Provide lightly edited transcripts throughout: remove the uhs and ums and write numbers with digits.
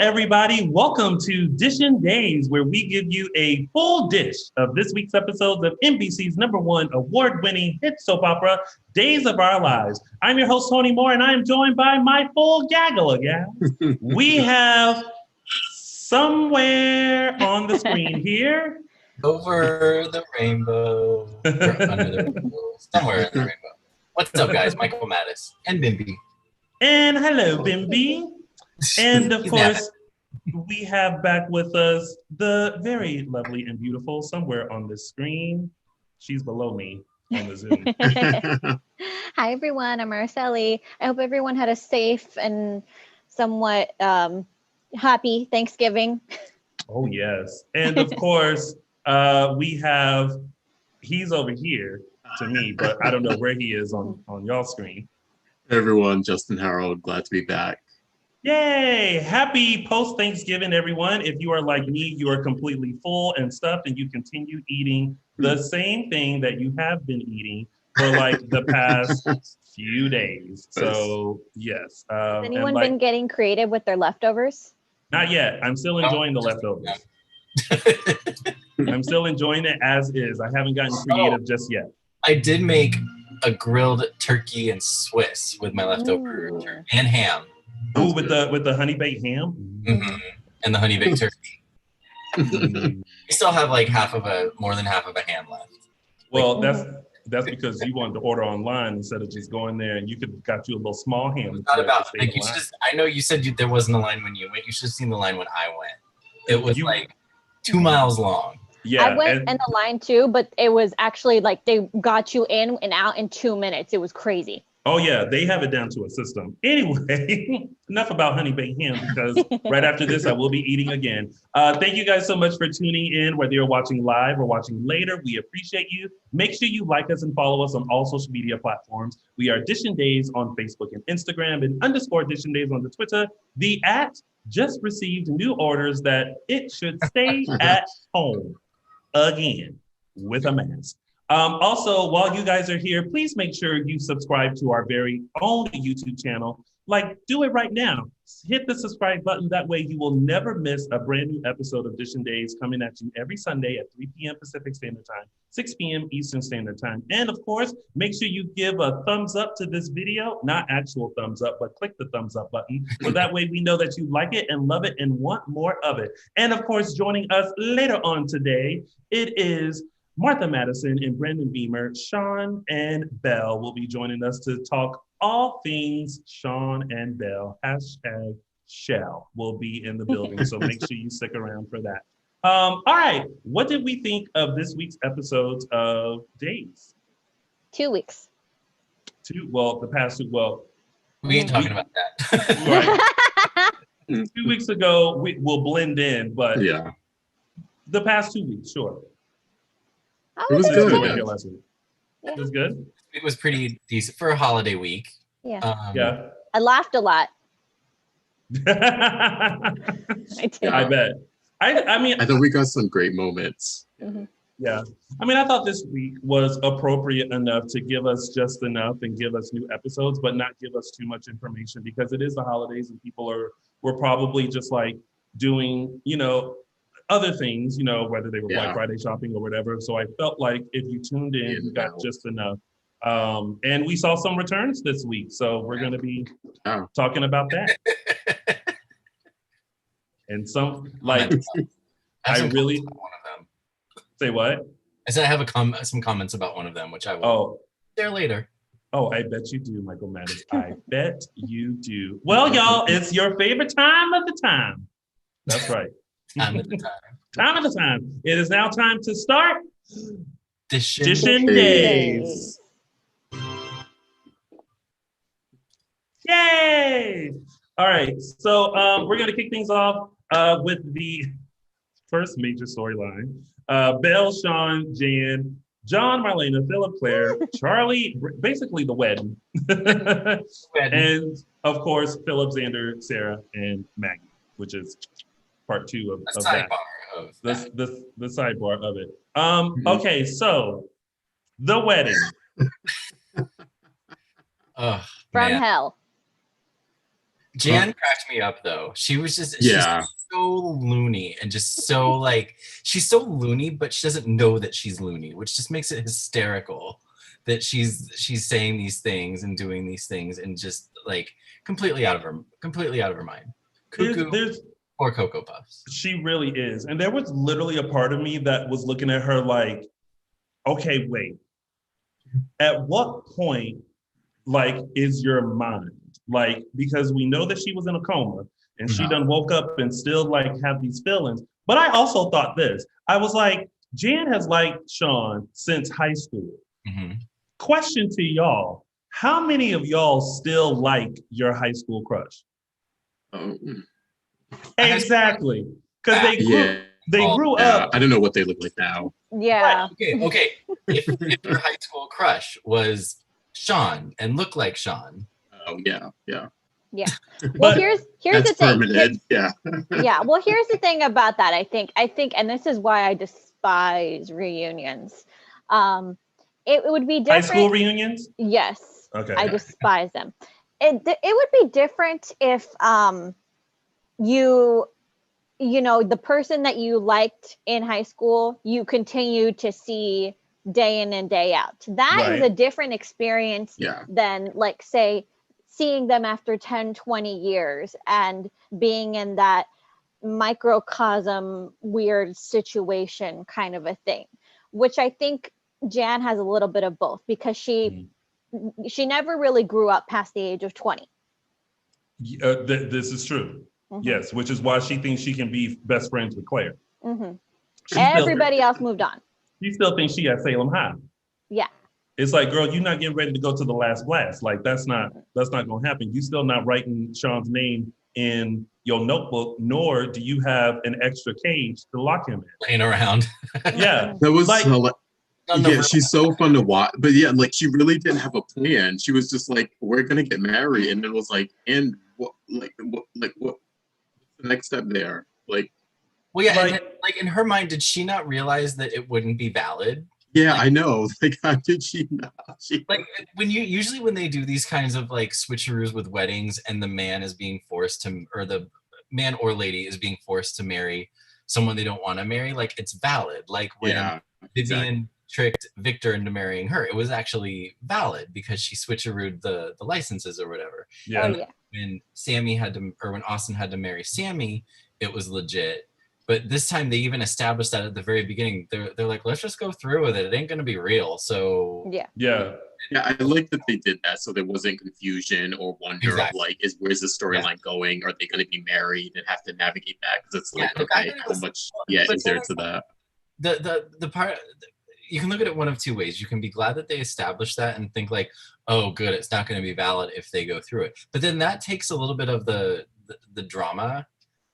everybody. Welcome to Dishin Days, where we give you a full dish of this week's episodes of NBC's #1 award-winning hit soap opera, Days of Our Lives. I'm your host, Tony Moore, and I am joined by my full gaggle of gals. We have somewhere on the screen here. Over the rainbow, or under the rainbow, somewhere in the rainbow. What's up, guys? Michael Madison and Bimby. And hello, Bimby. And of course, we have back with us the very lovely and beautiful, somewhere on the screen. She's below me on the Zoom. Hi, everyone. I'm Araceli. I hope everyone had a safe and somewhat happy Thanksgiving. Oh, yes. And of course, he's over here to me, but I don't know where he is on y'all's screen. Hey everyone, Justin Hareld, glad to be back. Yay! Happy post-Thanksgiving, everyone. If you are like me, you are completely full and stuffed and you continue eating the same thing that you have been eating for like the past few days. So, yes. Has anyone been getting creative with their leftovers? Not yet. I'm still enjoying the leftovers. I'm still enjoying it as is. I haven't gotten creative just yet. I did make a grilled turkey and Swiss with my leftover turkey and ham. Ooh, with the honey baked ham? Mm-hmm. And the honey baked turkey. We still have like more than half of a ham left. Well, that's because you wanted to order online instead of just going there, and you could got you a little small ham. It's not about like you just. I know you said there wasn't a line when you went. You should have seen the line when I went. It was like 2 miles long. Yeah, I went in the line too, but it was actually like they got you in and out in 2 minutes. It was crazy. Oh yeah, they have it down to a system. Anyway, enough about honey baked ham because right after this I will be eating again. Thank you guys so much for tuning in, whether you're watching live or watching later. We appreciate you. Make sure you like us and follow us on all social media platforms. We are Dishin Days on Facebook and Instagram and _Dishin Days on the Twitter. The @ just received new orders that it should stay at home again with a mask. Also, while you guys are here, please make sure you subscribe to our very own YouTube channel. Like, do it right now. Hit the subscribe button. That way you will never miss a brand new episode of Dishin Days coming at you every Sunday at 3 p.m. Pacific Standard Time, 6 p.m. Eastern Standard Time. And of course, make sure you give a thumbs up to this video, not actual thumbs up, but click the thumbs up button. So that way we know that you like it and love it and want more of it. And of course, joining us later on today, it is Martha Madison and Brandon Beemer. Sean and Belle will be joining us to talk all things Sean and Belle. #Shell will be in the building, so make sure you stick around for that. All right, what did we think of this week's episodes of Days? 2 weeks. The past two. Well, we ain't talking about that. Right. 2 weeks ago, we'll blend in, but yeah, the past 2 weeks, sure. It was good. Yeah. It was good. It was pretty decent for a holiday week. Yeah. Yeah. I laughed a lot. I did. I bet. I mean, I thought we got some great moments. Mm-hmm. Yeah. I mean, I thought this week was appropriate enough to give us just enough and give us new episodes, but not give us too much information because it is the holidays and people were probably just like doing, other things, whether they were Black Friday shopping or whatever. So I felt like if you tuned in, you got just enough. And we saw some returns this week. So we're going to be talking about that. And some, like, I really... One of them. Say what? I said I have some comments about one of them, which I will share later. Oh, I bet you do, Michael Madison. I bet you do. Well, y'all, it's your favorite time of the time. That's right. Time of the time. Time of the time. It is now time to start Dishin Days. Yay! All right, so we're going to kick things off with the first major storyline. Belle, Sean, Jan, John, Marlena, Philip, Claire, Charlie, basically the wedding. And of course, Philip, Xander, Sarah, and Maggie, which is part 2 of that. The sidebar of it. Okay, so the wedding. From hell. Jan cracked me up though. She was she's so loony and just so like, she's so loony, but she doesn't know that she's loony, which just makes it hysterical that she's saying these things and doing these things and just like completely out of her mind. Cuckoo or Cocoa Puffs. She really is. And there was literally a part of me that was looking at her like, okay, wait. At what point, like, is your mind? Like, because we know that she was in a coma and she done woke up and still like have these feelings. But I also thought this. I was like, Jan has liked Sean since high school. Question to y'all. How many of y'all still like your high school crush? Exactly. Because they grew up. I don't know what they look like now. Yeah. Right. Okay. If your high school crush was Sean and looked like Sean. Oh yeah. Well, here's the thing. Yeah. Well, here's the thing about that. I think, and this is why I despise reunions. It would be different. High school reunions? Yes. Okay. I despise them. It would be different if you know, the person that you liked in high school, you continue to see day in and day out. That is a different experience than, like, say, seeing them after 10, 20 years and being in that microcosm weird situation kind of a thing, which I think Jan has a little bit of both, because she never really grew up past the age of 20. This is true. Yes, which is why she thinks she can be best friends with Claire. Everybody else moved on. She still thinks she at Salem High. Yeah. It's like, girl, you're not getting ready to go to the last blast. Like, that's not gonna happen. You still not writing Sean's name in your notebook, nor do you have an extra cage to lock him in. Laying around. Yeah. That was like, she's so fun to watch. But yeah, like, she really didn't have a plan. She was just like, we're gonna get married, and it was like, and what's the next step there? Like, well, yeah, like in her mind, did she not realize that it wouldn't be valid? Yeah, like, I know. Like, how did she not? Like, usually when they do these kinds of like switcheroos with weddings, and the man is being forced to, or the man or lady is being forced to marry someone they don't want to marry, like, it's valid. Like when Vivian tricked Victor into marrying her, it was actually valid because she switcherooed the licenses or whatever. Yeah. And when Sammy when Austin had to marry Sammy, it was legit. But this time they even established that at the very beginning. They're like, let's just go through with it. It ain't gonna be real. So yeah. I like that they did that, so there wasn't confusion or wonder of like, where's the storyline going? Are they going to be married and have to navigate that? Because it's like, okay, how much is there to that? The part, you can look at it one of two ways. You can be glad that they established that and think like, oh, good, it's not going to be valid if they go through it. But then that takes a little bit of the drama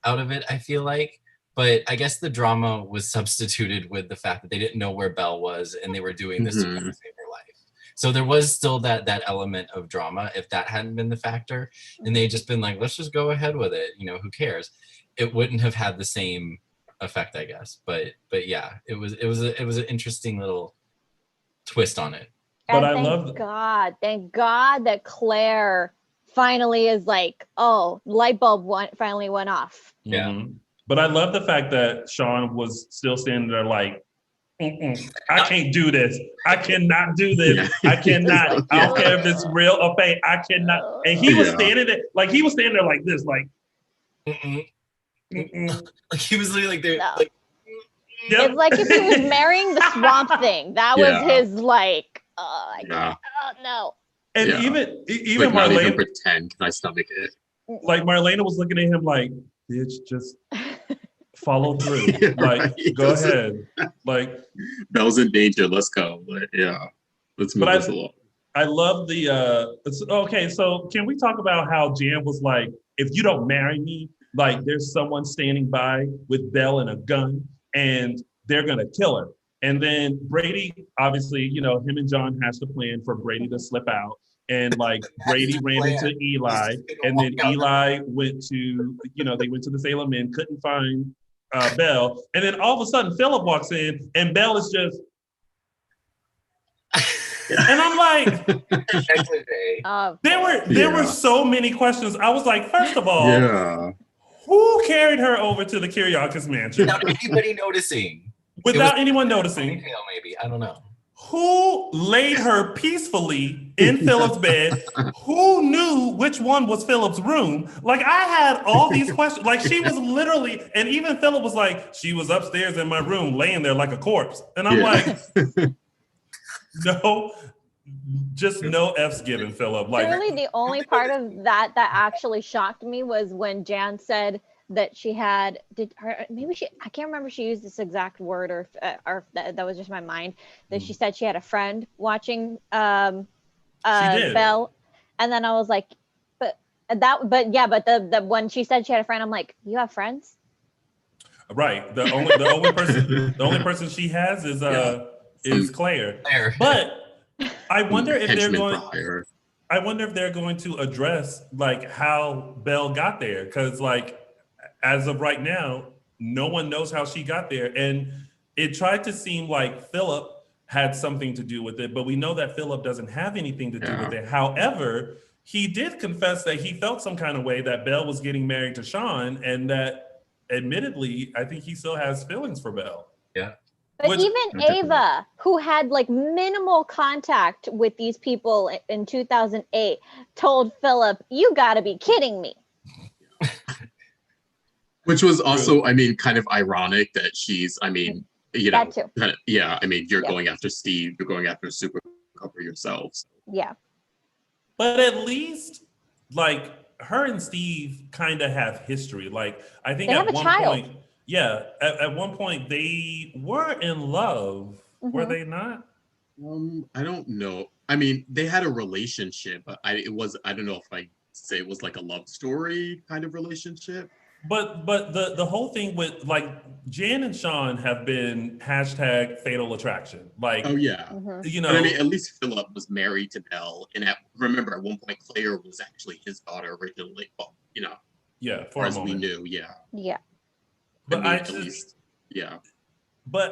out of it, I feel like. But I guess the drama was substituted with the fact that they didn't know where Belle was and they were doing this to save her life. So there was still that element of drama. If that hadn't been the factor, and they'd just been like, let's just go ahead with it, you know, who cares? It wouldn't have had the same effect, I guess. But yeah, it was an interesting little twist on it. But thank God that Claire finally is like, oh, light bulb finally went off. Yeah. Mm-hmm. But I love the fact that Sean was still standing there like, I can't do this. I cannot do this. I cannot. I don't care if it's real or fake. I cannot. And he was standing there like this, like. Like he was literally like there. No. Like, it's like if he was marrying the Swamp Thing. That was his like. No. And even like, Marlena, even pretend. Can I stomach it? Like Marlena was looking at him like, bitch, just follow through. Like, go ahead. Like, Belle's in danger. Let's go. But let's move this along. I love the. Okay, so can we talk about how Jan was like, if you don't marry me, like, there's someone standing by with Belle and a gun, and they're gonna kill her. And then Brady, obviously, you know, him and John hatched a plan for Brady to slip out. And like Brady ran into Eli, and then Eli went to, they went to the Salem Inn, couldn't find Belle. And then all of a sudden Philip walks in and Belle is just, And I'm like, there were so many questions. I was like, first of all, who carried her over to the Kiriakis mansion? Without anybody noticing. Without anyone noticing. Maybe, I don't know. Who laid her peacefully in Philip's bed? Who knew which one was Philip's room? Like, I had all these questions. Like, she was literally, and even Philip was like, she was upstairs in my room laying there like a corpse. And I'm like, no, just no F's given, Philip. Like, really, the only part of that actually shocked me was when Jan said that she had I can't remember if she used this exact word or that was just my mind, that she said she had a friend watching Belle, and then I was like, but the when she said she had a friend, I'm like, you have friends? Right. The only person she has is Claire. But I wonder if they're going to address like how Belle got there, because like, as of right now, no one knows how she got there. And it tried to seem like Philip had something to do with it, but we know that Philip doesn't have anything to do with it. However, he did confess that he felt some kind of way that Belle was getting married to Sean, and that admittedly, I think he still has feelings for Belle. Yeah. But even Ava, who had like minimal contact with these people in 2008, told Philip, "You gotta be kidding me." Which was also, I mean, kind of ironic that she's, I mean, you know, I mean, you're going after Steve, you're going after Super Couple yourself. So. Yeah. But at least, like, her and Steve kind of have history. Like, I think at one point, they were in love. Mm-hmm. Were they not? I don't know. I mean, they had a relationship, but I don't know if I say it was like a love story kind of relationship. But the whole thing with like Jan and Sean have been #fatal attraction. Like, you know, but I mean, at least Philip was married to Belle, and remember at one point Claire was actually his daughter originally. Well, you know, for as we knew, But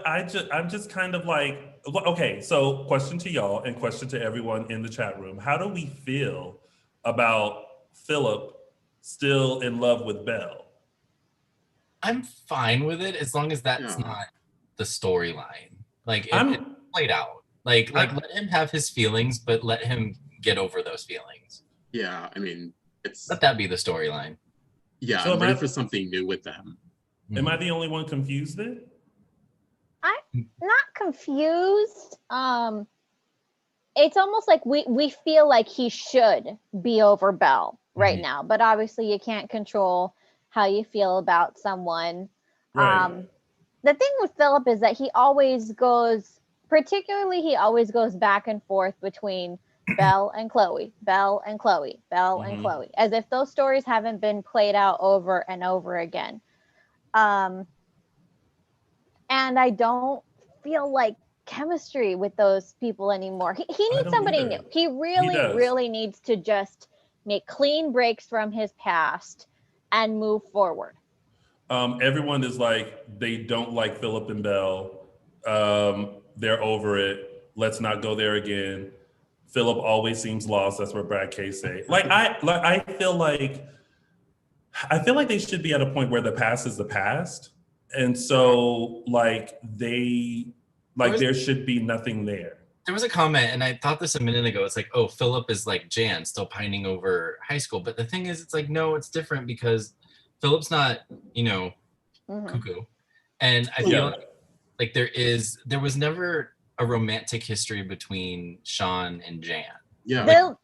I'm just kind of like, okay. So, question to y'all and question to everyone in the chat room: how do we feel about Philip still in love with Belle? I'm fine with it as long as that's not the storyline. Like it played out. Like let him have his feelings, but let him get over those feelings. Yeah, I mean, let that be the storyline. Yeah, so I'm ready for something new with them. Am I the only one confused then? I'm not confused. It's almost like we feel like he should be over Belle right now, but obviously you can't control how you feel about someone. Right. The thing with Philip is that he always goes back and forth between Belle and Chloe, Belle and Chloe, Belle and Chloe, as if those stories haven't been played out over and over again. And I don't feel like chemistry with those people anymore. He needs somebody new. He really needs to just make clean breaks from his past and move forward. Everyone is like, they don't like Philip and Belle. They're over it. Let's not go there again. Philip always seems lost. That's what Brad K say. I feel like they should be at a point where the past is the past. And so there should be nothing there. There was a comment, and I thought this a minute ago. It's like, oh, Philip is like Jan, still pining over high school. But the thing is, it's like, no, it's different because Philip's not, cuckoo. And I feel like there was never a romantic history between Sean and Jan. Yeah. The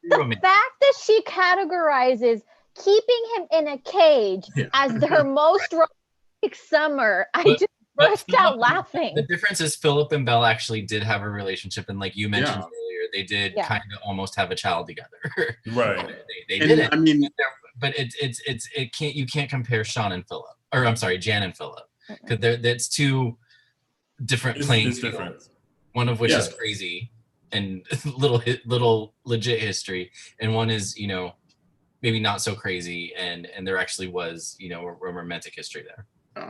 fact that she categorizes keeping him in a cage as her most romantic summer, I just burst out laughing. The difference is Philip and Belle actually did have a relationship, and like you mentioned earlier, they did kind of almost have a child together. Right. they didn't. I mean, but you can't compare Sean and Philip, or I'm sorry, Jan and Philip, because that's two different playing fields. One of which is crazy and little legit history, and one is maybe not so crazy, and there actually was a romantic history there.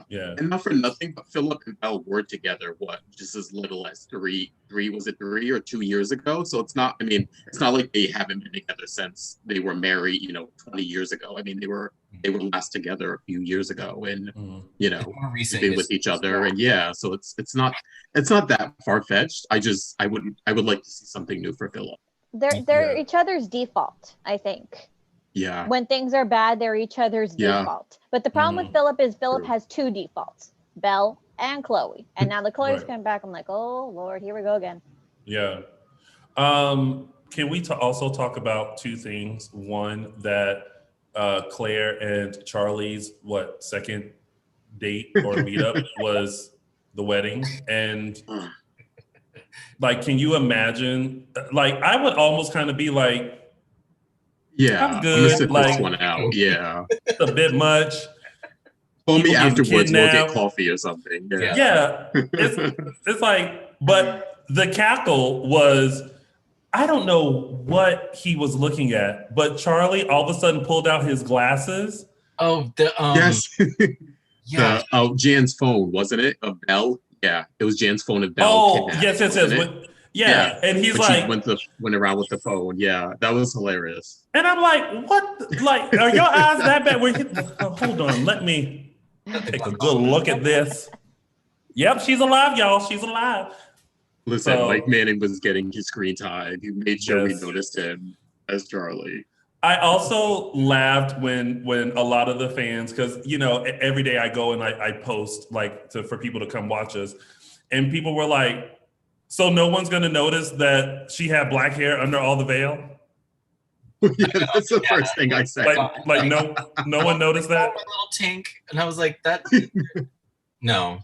Yeah. And not for nothing, but Philip and Belle were together, just as little as three or 2 years ago? So it's not like they haven't been together since they were married, 20 years ago. I mean, they were last together a few years ago, and they've been with each other, and so it's not that far-fetched. I would like to see something new for Philip. They're each other's default, I think. Yeah. When things are bad, they're each other's default. But the problem with Philip is Philip has two defaults, Belle and Chloe. And now the Chloe's coming back. I'm like, oh, Lord, here we go again. Yeah. Can we also talk about two things? One, that Claire and Charlie's, second date or meetup was the wedding. And can you imagine? I would almost kind of be like, yeah, I'm good. I'm gonna sit this one out. Yeah, it's a bit much. Call me afterwards. We'll get coffee or something. Yeah. It's like, but the cackle was, I don't know what he was looking at, but Charlie all of a sudden pulled out his glasses. Oh, yes. Jan's phone, wasn't it? Of Belle. Yeah, it was Jan's phone of Belle. Oh, yes. Yeah, and he's like, she went around with the phone. Yeah, that was hilarious. And I'm like, what? Like, are your eyes that bad? Hold on, let me take a good look at this. Yep, she's alive, y'all. She's alive. Listen, Mike Manning was getting his screen time. He made sure we noticed him as Charlie. I also laughed when a lot of the fans, because every day I go and I post for people to come watch us, and people were like, so no one's going to notice that she had black hair under all the veil? Yeah, that's the first thing I said. No one noticed that? A little tink. And I was like, that... No.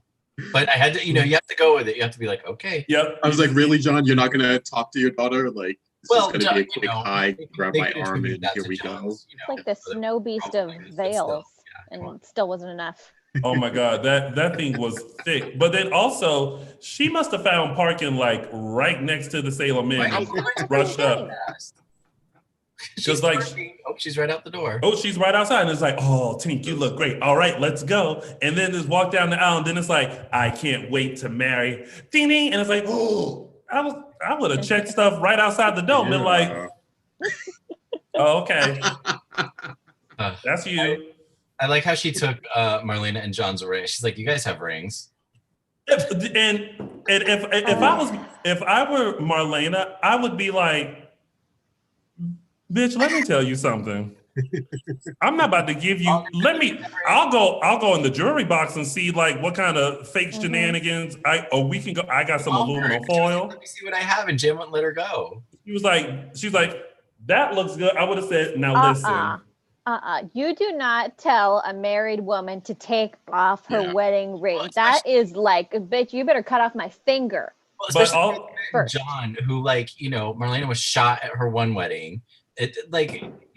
But I had to, you have to go with it. You have to be like, okay. Yep. I was like, really, John? You're not going to talk to your daughter? Like, it's just going to be a quick hi, grab my arm, and here we go. It's like the snow beast of veils, and it still wasn't enough. Oh my God, that thing was thick. But then also, she must have found parking right next to the Salem Inn. Rushed up. She's right out the door. Oh, she's right outside. And it's like, oh, Tink, you look great. All right, let's go. And then just walk down the aisle. And then it's like, I can't wait to marry. Ding, ding. And it's like, oh, I would have checked stuff right outside the door. Been like, oh, okay. That's you. I like how she took Marlena and John's ring. She's like, "You guys have rings." If I were Marlena, I would be like, "Bitch, let me tell you something. I'm not about to give you. I'll go in the jewelry box and see what kind of fake shenanigans. We can go. I got some aluminum foil. Let me see what I have." And Jen wouldn't let her go. She's like, "That looks good." I would have said, "Now listen." You do not tell a married woman to take off her wedding ring. That is like, bitch, you better cut off my finger. Well, John, who Marlena was shot at her one wedding. You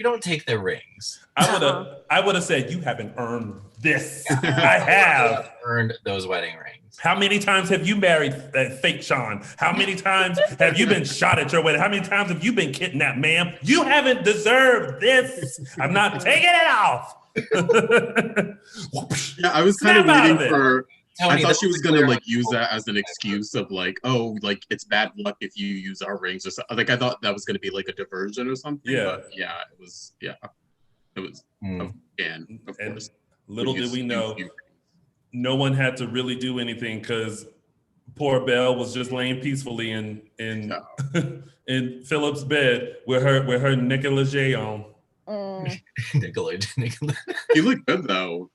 don't take their rings. I would have said, you haven't earned this. I have earned those wedding rings. How many times have you married that fake Sean? How many times have you been shot at your wedding? How many times have you been kidnapped, ma'am? You haven't deserved this. I'm not taking it off. Yeah, I was kind of waiting for... I thought she was going to use that as an excuse of it's bad luck if you use our rings or something. I thought that was going to be a diversion or something. Yeah. But it was, again, of course. Little did we know, no one had to really do anything because poor Belle was just laying peacefully in Philip's bed with her negligee on. Negligee. She looked good though.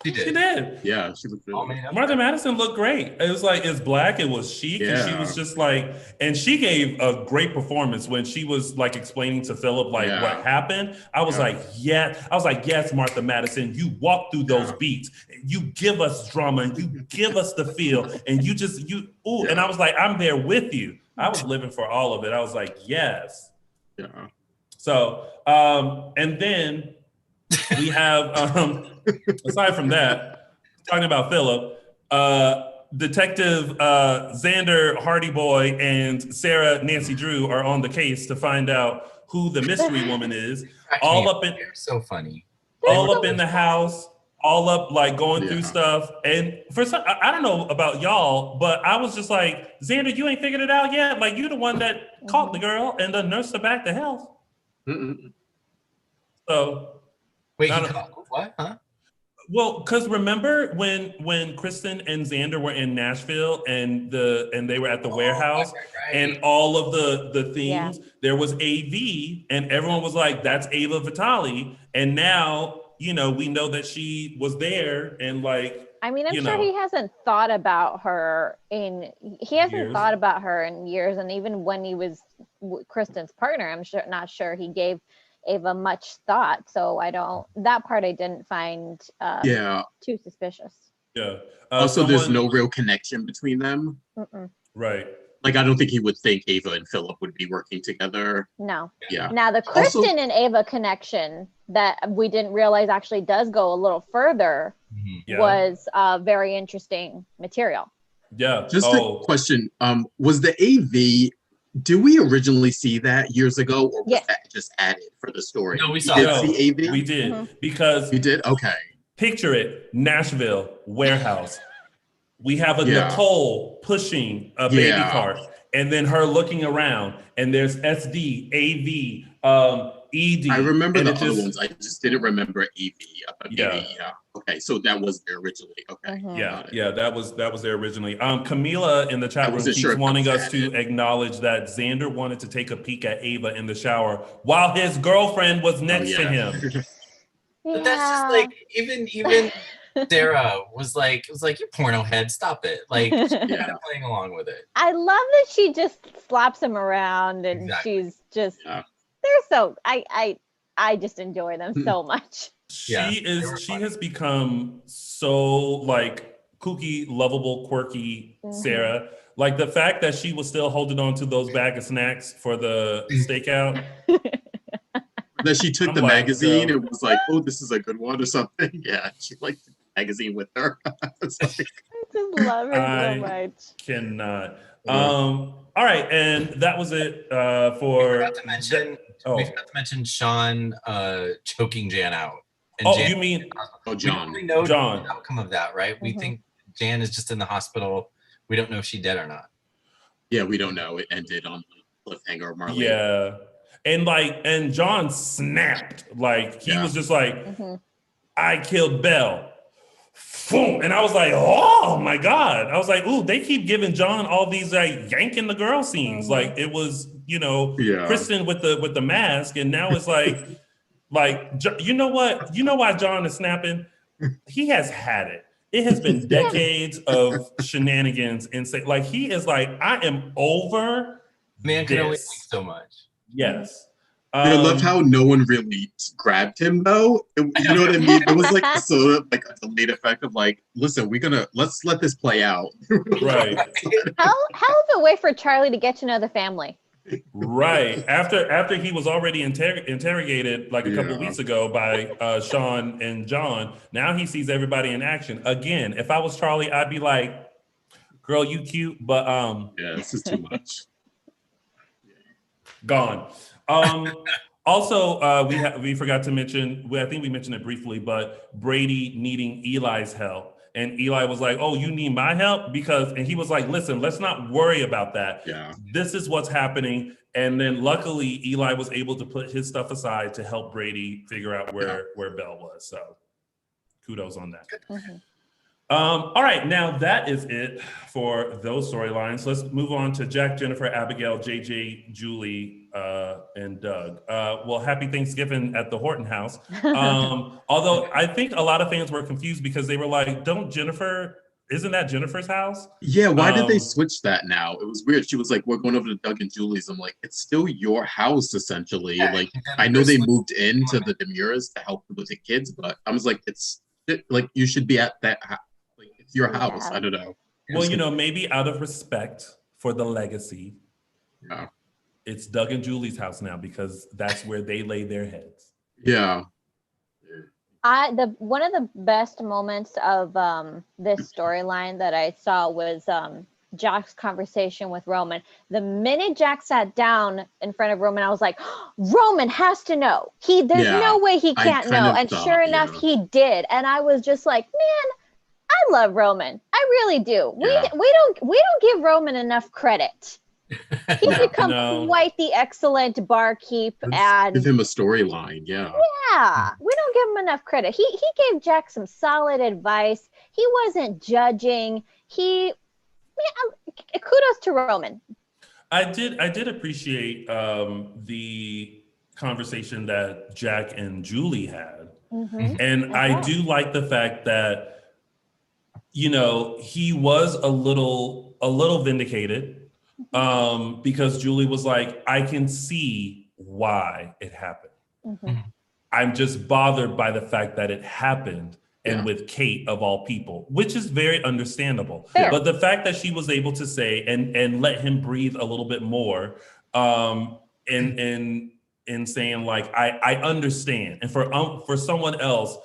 She did. Yeah, she looked good. Oh, man, Martha Madison looked great. It was it's black, it was chic, and she was just and she gave a great performance when she was explaining to Philip what happened. I was yes, Martha Madison, you walk through those beats, you give us drama, and you give us the feel, and and I was like, I'm there with you. I was living for all of it. I was like, yes. Yeah. So, and then we have, aside from that, talking about Philip, Detective Xander Hardy Boy and Sarah Nancy Drew are on the case to find out who the mystery woman is. They're so funny. All up in the house. all up, like going through stuff. And for some, I don't know about y'all, but I was just like, Xander, you ain't figured it out yet? Like, you the one that caught the girl and the nursed her back to health. So. Wait, he caught what? Huh? Well, because remember when Kristen and Xander were in Nashville and they were at the warehouse and all of the things, there was AV and everyone was like, that's Ava Vitale. And now, we know that she was there and like, I mean, I'm sure he hasn't thought about her in years. And even when he was Kristen's partner, I'm not sure he gave Ava much thought, so that part I didn't find too suspicious. Also, there's no real connection between them. Right. Like, I don't think he would think Ava and Philip would be working together. No. Yeah. Now the Kristen and Ava connection that we didn't realize actually does go a little further was very interesting material. Yeah. Just a question. Was the AV, did we originally see that years ago, or was that just added for the story? No, we saw see AV? We did, because... You did? Okay. Picture it, Nashville, warehouse. We have a Nicole pushing a baby cart, and then her looking around, and there's SD, AV, ED. I remember the other ones. I just didn't remember AV. Okay, so that was there originally. Okay. That was there originally. Camila in the chat room keeps wanting us to acknowledge that Xander wanted to take a peek at Ava in the shower while his girlfriend was next to him. But that's just like even Sarah was like, you porno head, stop it. Like, she's kind of playing along with it. I love that she just slaps him around and she's just they're so I just enjoy them so much. She has become so like kooky, lovable, quirky Sarah. Like the fact that she was still holding on to those bag of snacks for the stakeout. That she took the magazine and was like, oh, this is a good one or something. Yeah, she liked the magazine with her. I just love her so much. Cannot. All right, and that was it for... We forgot to mention Sean choking Jan out. And Jan, you mean... We don't really know the outcome of that, right? We think Jan is just in the hospital. We don't know if she's dead or not. Yeah, we don't know. It ended on the cliffhanger, Marlene. Yeah. And John snapped. Like, he was just like, I killed Belle. Boom. And I was like, oh my God. I was like, ooh, they keep giving John all these like yanking the girl scenes. Like it was, Kristen with the mask. And now it's like, you know what? You know why John is snapping? He has had it. It has been decades of shenanigans and like, he is like, I am over Man can only take so much. Yes. I love how no one really grabbed him though. You know what I mean? It was like sort of like a delayed effect of like, listen, let's let this play out. Right. Hell of a way for Charlie to get to know the family. Right. After he was already interrogated like a couple of weeks ago by Sean and John, now he sees everybody in action. Again, if I was Charlie, I'd be like, girl, you cute, but this is too much. Gone. Also, we forgot to mention, I think we mentioned it briefly, but Brady needing Eli's help. And Eli was like, oh, you need my help? And he was like, listen, let's not worry about that. Yeah. This is what's happening. And then luckily, Eli was able to put his stuff aside to help Brady figure out where Belle was. So kudos on that. All right, now that is it for those storylines. Let's move on to Jack, Jennifer, Abigail, JJ, Julie, and Doug. Well, happy Thanksgiving at the Horton house. Although I think a lot of fans were confused because they were like, isn't that Jennifer's house? Yeah, why did they switch that now? It was weird. She was like, we're going over to Doug and Julie's. I'm like, it's still your house, essentially. Yeah, like, I know they moved into the Demures to help with the kids, but I was like, like, you should be at that house. Your house. I don't know. Well, maybe out of respect for the legacy, it's Doug and Julie's house now because that's where they lay their heads. Yeah. One of the best moments of this storyline that I saw was Jack's conversation with Roman. The minute Jack sat down in front of Roman, I was like, oh, Roman has to know. There's no way he can't know. And sure enough, he did. And I was just like, man, I love Roman. I really do. We don't give Roman enough credit. He's become quite the excellent barkeep. And give him a storyline. Yeah, we don't give him enough credit. He gave Jack some solid advice. He wasn't judging. Kudos to Roman. I did appreciate the conversation that Jack and Julie had. And I do like the fact that, you know, he was a little vindicated. Because Julie was like, I can see why it happened. I'm just bothered by the fact that it happened and with Kate of all people, which is very understandable. Fair. But the fact that she was able to say and let him breathe a little bit more in saying like, I understand. And for someone else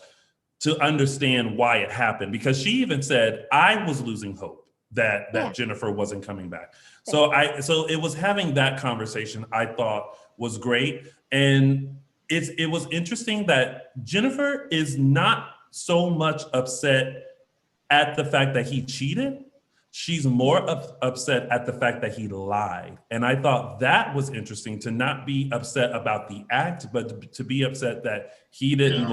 to understand why it happened, because she even said, I was losing hope that Jennifer wasn't coming back. So it was having that conversation I thought was great. And it was interesting that Jennifer is not so much upset at the fact that he cheated. She's more upset at the fact that he lied. And I thought that was interesting, to not be upset about the act, but to be upset that he didn't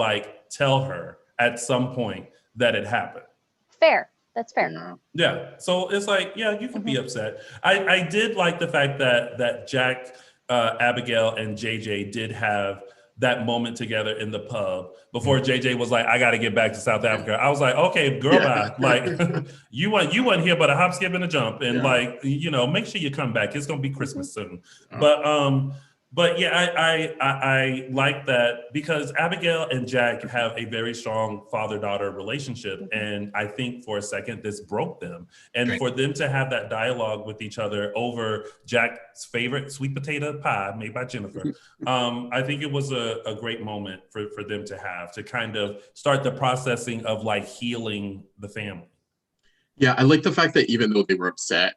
tell her at some point that it happened. Fair. That's fair. Yeah. So it's like, you can be upset. I did like the fact that Jack, Abigail, and JJ did have that moment together in the pub before JJ was like, I got to get back to South Africa. I was like, okay, girl, bye. Like you weren't here, but a hop, skip, and a jump. And make sure you come back. It's going to be Christmas soon. But I like that, because Abigail and Jack have a very strong father-daughter relationship. And I think for a second, this broke them. And for them to have that dialogue with each other over Jack's favorite sweet potato pie made by Jennifer, I think it was a great moment for them to have, to kind of start the processing of like healing the family. Yeah, I like the fact that even though they were upset,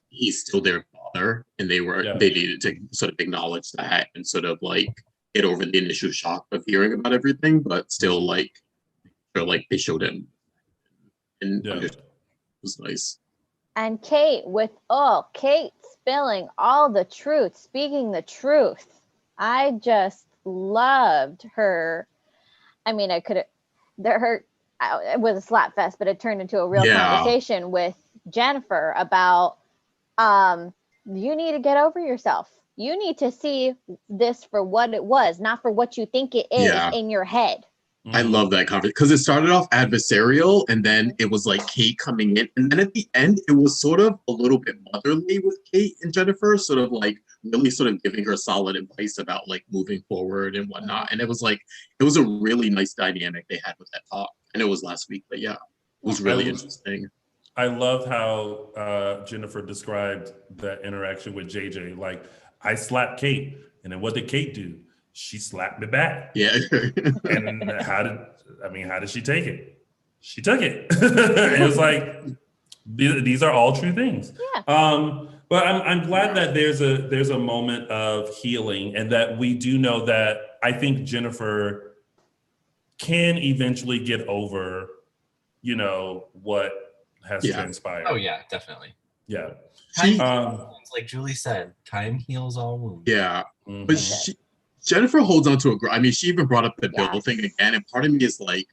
he's still their father, and they needed to sort of acknowledge that and sort of like get over the initial shock of hearing about everything, but still they showed him, and it was nice. And Kate Kate spilling all the truth, speaking the truth. I just loved her. I mean, it was a slap fest, but it turned into a real conversation with Jennifer about you need to get over yourself. You need to see this for what it was, not for what you think it is in your head. I love that conversation, because it started off adversarial, and then it was like Kate coming in, and then at the end it was sort of a little bit motherly with Kate and Jennifer, sort of like really sort of giving her solid advice about like moving forward and whatnot. And it was a really nice dynamic they had with that talk. I know it was last week, but it was really interesting. I love how Jennifer described that interaction with JJ. Like, I slapped Kate, and then what did Kate do? She slapped me back. Yeah. And how did she take it? She took it. And it was like, these are all true things. Yeah. But I'm glad that there's a moment of healing, and that we do know that I think Jennifer can eventually get over, what has transpired. Oh yeah, definitely. Yeah. Like Julie said, time heals all wounds. Yeah. But Jennifer holds on to she even brought up the bill thing again, and part of me is like,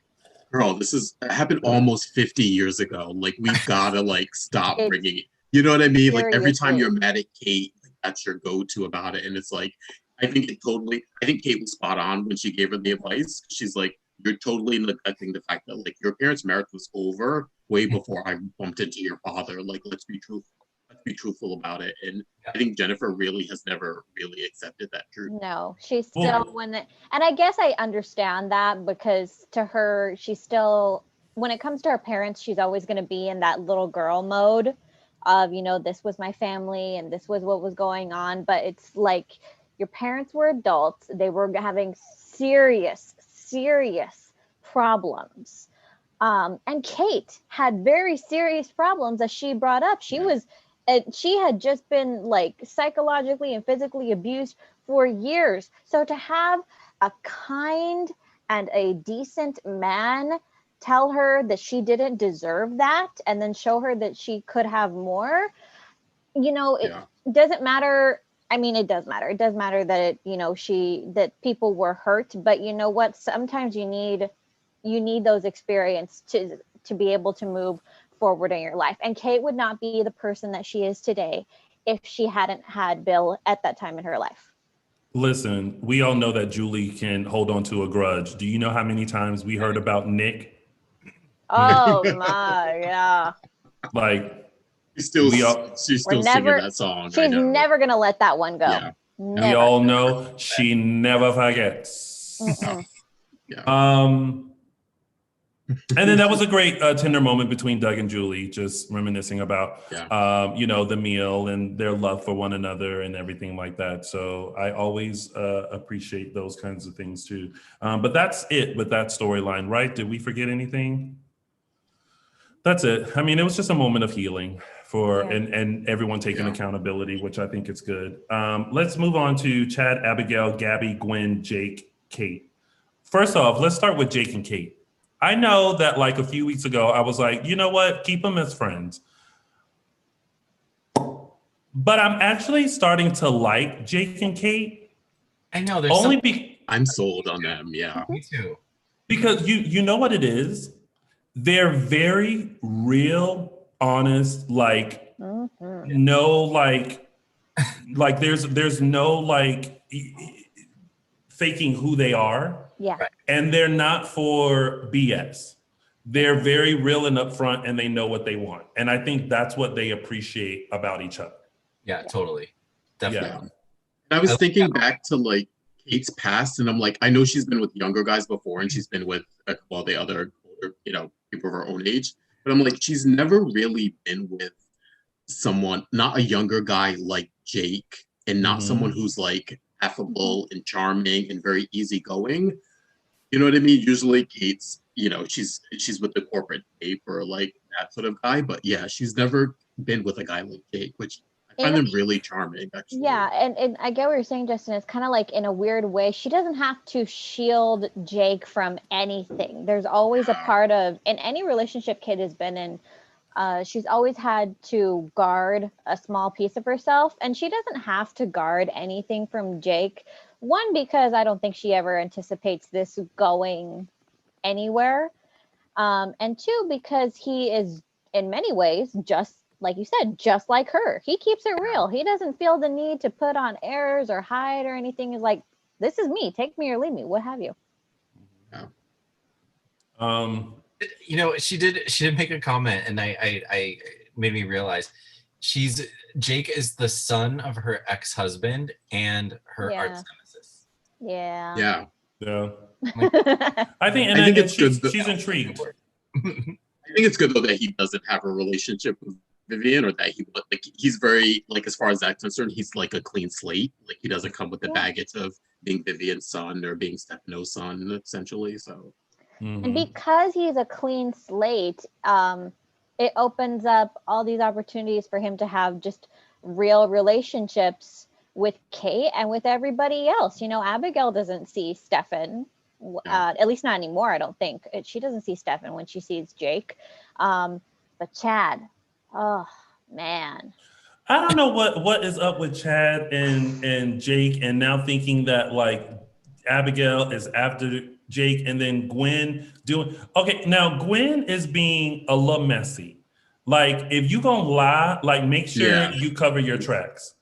girl, this happened almost 50 years ago. Like, we've gotta stop bringing it. You know what I mean? Like, every time you're mad at Kate, that's your go-to about it. And it's like, I think Kate was spot on when she gave her the advice. She's like, you're totally neglecting the fact that like your parents' marriage was over way before I bumped into your father. Like, let's be truthful about it. And I think Jennifer really has never really accepted that truth. No, she's still and I guess I understand that, because to her, she's still, when it comes to her parents, she's always going to be in that little girl mode of, this was my family and this was what was going on. But it's like, your parents were adults. They were having serious problems. And Kate had very serious problems as she brought up. She had just been like psychologically and physically abused for years. So to have a kind and a decent man tell her that she didn't deserve that and then show her that she could have more, it doesn't matter. I mean, it does matter. It does matter that that people were hurt, but you know what? Sometimes you need those experiences to be able to move forward in your life. And Kate would not be the person that she is today if she hadn't had Bill at that time in her life. Listen, we all know that Julie can hold on to a grudge. Do you know how many times we heard about Nick? Oh my, yeah. Like, she's still singing that song. She's never gonna let that one go. Yeah. Never. We all know she never forgets. Mm-mm. And then that was a great tender moment between Doug and Julie, just reminiscing about, the meal and their love for one another and everything like that. So I always appreciate those kinds of things too. But that's it with that storyline, right? Did we forget anything? That's it. I mean, it was just a moment of healing and everyone taking accountability, which I think is good. Let's move on to Chad, Abigail, Gabby, Gwen, Jake, Kate. First off, let's start with Jake and Kate. I know that like a few weeks ago, I was like, you know what? Keep them as friends. But I'm actually starting to like Jake and Kate. I know. I'm sold on them. Yeah. Me too. Because you know what it is? They're very real, honest, like no like there's no like faking who they are. Yeah. And they're not for BS. They're very real and upfront and they know what they want. And I think that's what they appreciate about each other. Yeah, totally. Definitely. Yeah. And I was thinking back to like Kate's past and I'm like, I know she's been with younger guys before and she's been with the other older, people of her own age. But I'm like, she's never really been with someone, not a younger guy like Jake and not someone who's like affable and charming and very easygoing. You know what I mean? Usually Kate's, she's with the corporate tape or like that sort of guy. But yeah, she's never been with a guy like Jake, which I find him really charming, actually. Yeah, and I get what you're saying, Justin. It's kind of like in a weird way, she doesn't have to shield Jake from anything. There's always a part of, in any relationship Kate has been in, she's always had to guard a small piece of herself, and she doesn't have to guard anything from Jake. One, because I don't think she ever anticipates this going anywhere. And two, because he is in many ways, just like you said, just like her. He keeps it real. He doesn't feel the need to put on airs or hide or anything. He's like, this is me, take me or leave me, what have you. She did make a comment and I made me realize Jake is the son of her ex-husband and her arch nemesis. Yeah. I think it's good. She's intrigued. I think it's good though that he doesn't have a relationship with Vivian, or that he's very, like, as far as that's concerned, he's like a clean slate. Like he doesn't come with the baggage of being Vivian's son or being Stefano's son, essentially. So, and because he's a clean slate, it opens up all these opportunities for him to have just real relationships with Kate and with everybody else. Abigail doesn't see Stefan, at least not anymore, I don't think. She doesn't see Stefan when she sees Jake. But Chad, oh, man. I don't know what is up with Chad and Jake, and now thinking that, like, Abigail is after Jake and then Gwen doing... Okay, now Gwen is being a little messy. Like, if you gonna lie, like, make sure you cover your tracks.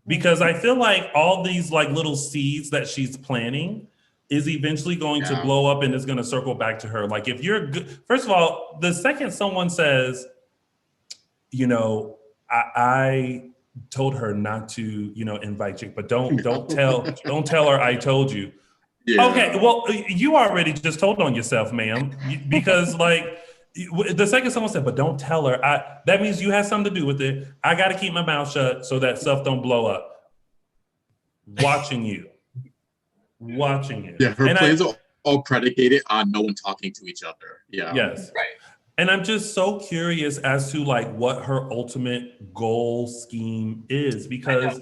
Because I feel like all these, like, little seeds that she's planting is eventually going to blow up and it's going to circle back to her. Like, if you're good... First of all, the second someone says, I told her not to, invite Jake, but don't tell her I told you. Yeah. Okay, well, you already just told on yourself, ma'am, because like the second someone said, but don't tell her, that means you had something to do with it. I got to keep my mouth shut so that stuff don't blow up. Watching you. Yeah, her plans are all predicated on no one talking to each other. Yeah. Yes. Right. And I'm just so curious as to like what her ultimate goal scheme is, because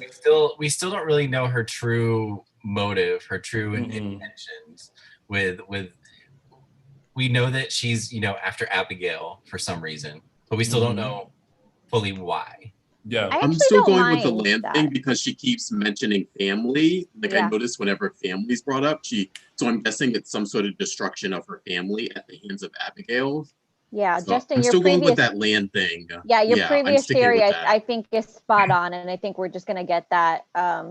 we still don't really know her true motive, her true intentions with we know that she's, after Abigail for some reason, but we still don't know fully why. Yeah. I'm still going with the land thing because she keeps mentioning family. Like I noticed whenever family's brought up, so I'm guessing it's some sort of destruction of her family at the hands of Abigail. Yeah, so Justin, I'm your still previous, going with that land thing. Yeah, your previous theory, I think, is spot on, and I think we're just gonna get that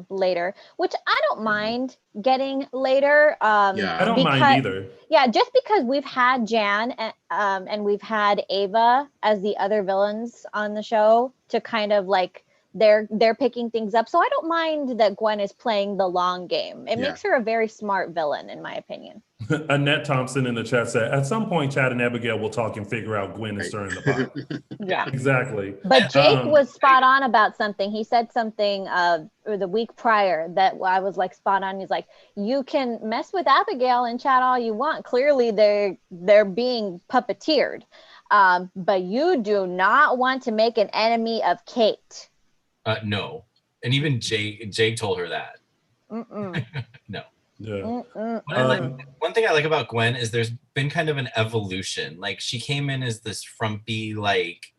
later, which I don't mind getting later. I don't mind either. Yeah, just because we've had Jan and we've had Ava as the other villains on the show to kind of like they're picking things up, so I don't mind that Gwen is playing the long game. It makes her a very smart villain, in my opinion. Annette Thompson in the chat said, at some point, Chad and Abigail will talk and figure out Gwen is stirring the pot. Yeah, exactly. But Jake was spot on about something. He said something the week prior that I was like spot on. He's like, you can mess with Abigail and Chad all you want. Clearly, they're being puppeteered, but you do not want to make an enemy of Kate. No, and even Jake told her that. No. Yeah. One thing I like about Gwen is there's been kind of an evolution. Like she came in as this frumpy, like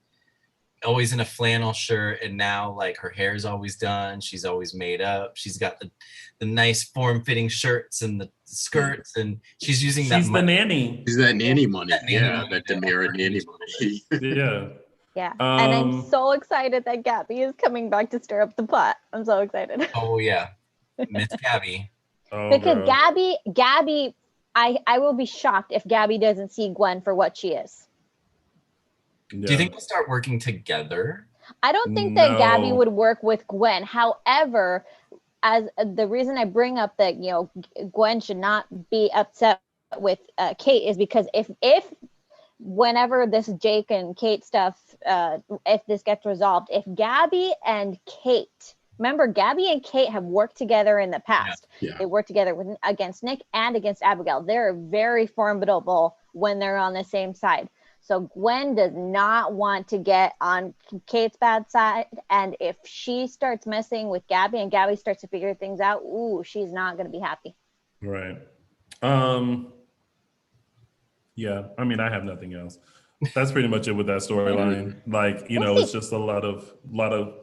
always in a flannel shirt, and now like her hair's always done. She's always made up. She's got the nice form-fitting shirts and the skirts, and she's using that. She's the nanny. She's that nanny money. That demerit nanny money. Yeah. Yeah, and I'm so excited that Gabby is coming back to stir up the pot. I'm so excited. Oh yeah, Miss Gabby. Because Gabby, I will be shocked if Gabby doesn't see Gwen for what she is. Yeah. Do you think they'll start working together? I don't think that Gabby would work with Gwen. However, as the reason I bring up that Gwen should not be upset with Kate is because if whenever this Jake and Kate stuff, if this gets resolved, if Gabby and Kate, remember Gabby and Kate have worked together in the past. Yeah. They worked together against Nick and against Abigail. They're very formidable when they're on the same side. So Gwen does not want to get on Kate's bad side. And if she starts messing with Gabby and Gabby starts to figure things out, she's not going to be happy. Right. Yeah, I mean, I have nothing else. That's pretty much it with that storyline. Like, it's just a lot of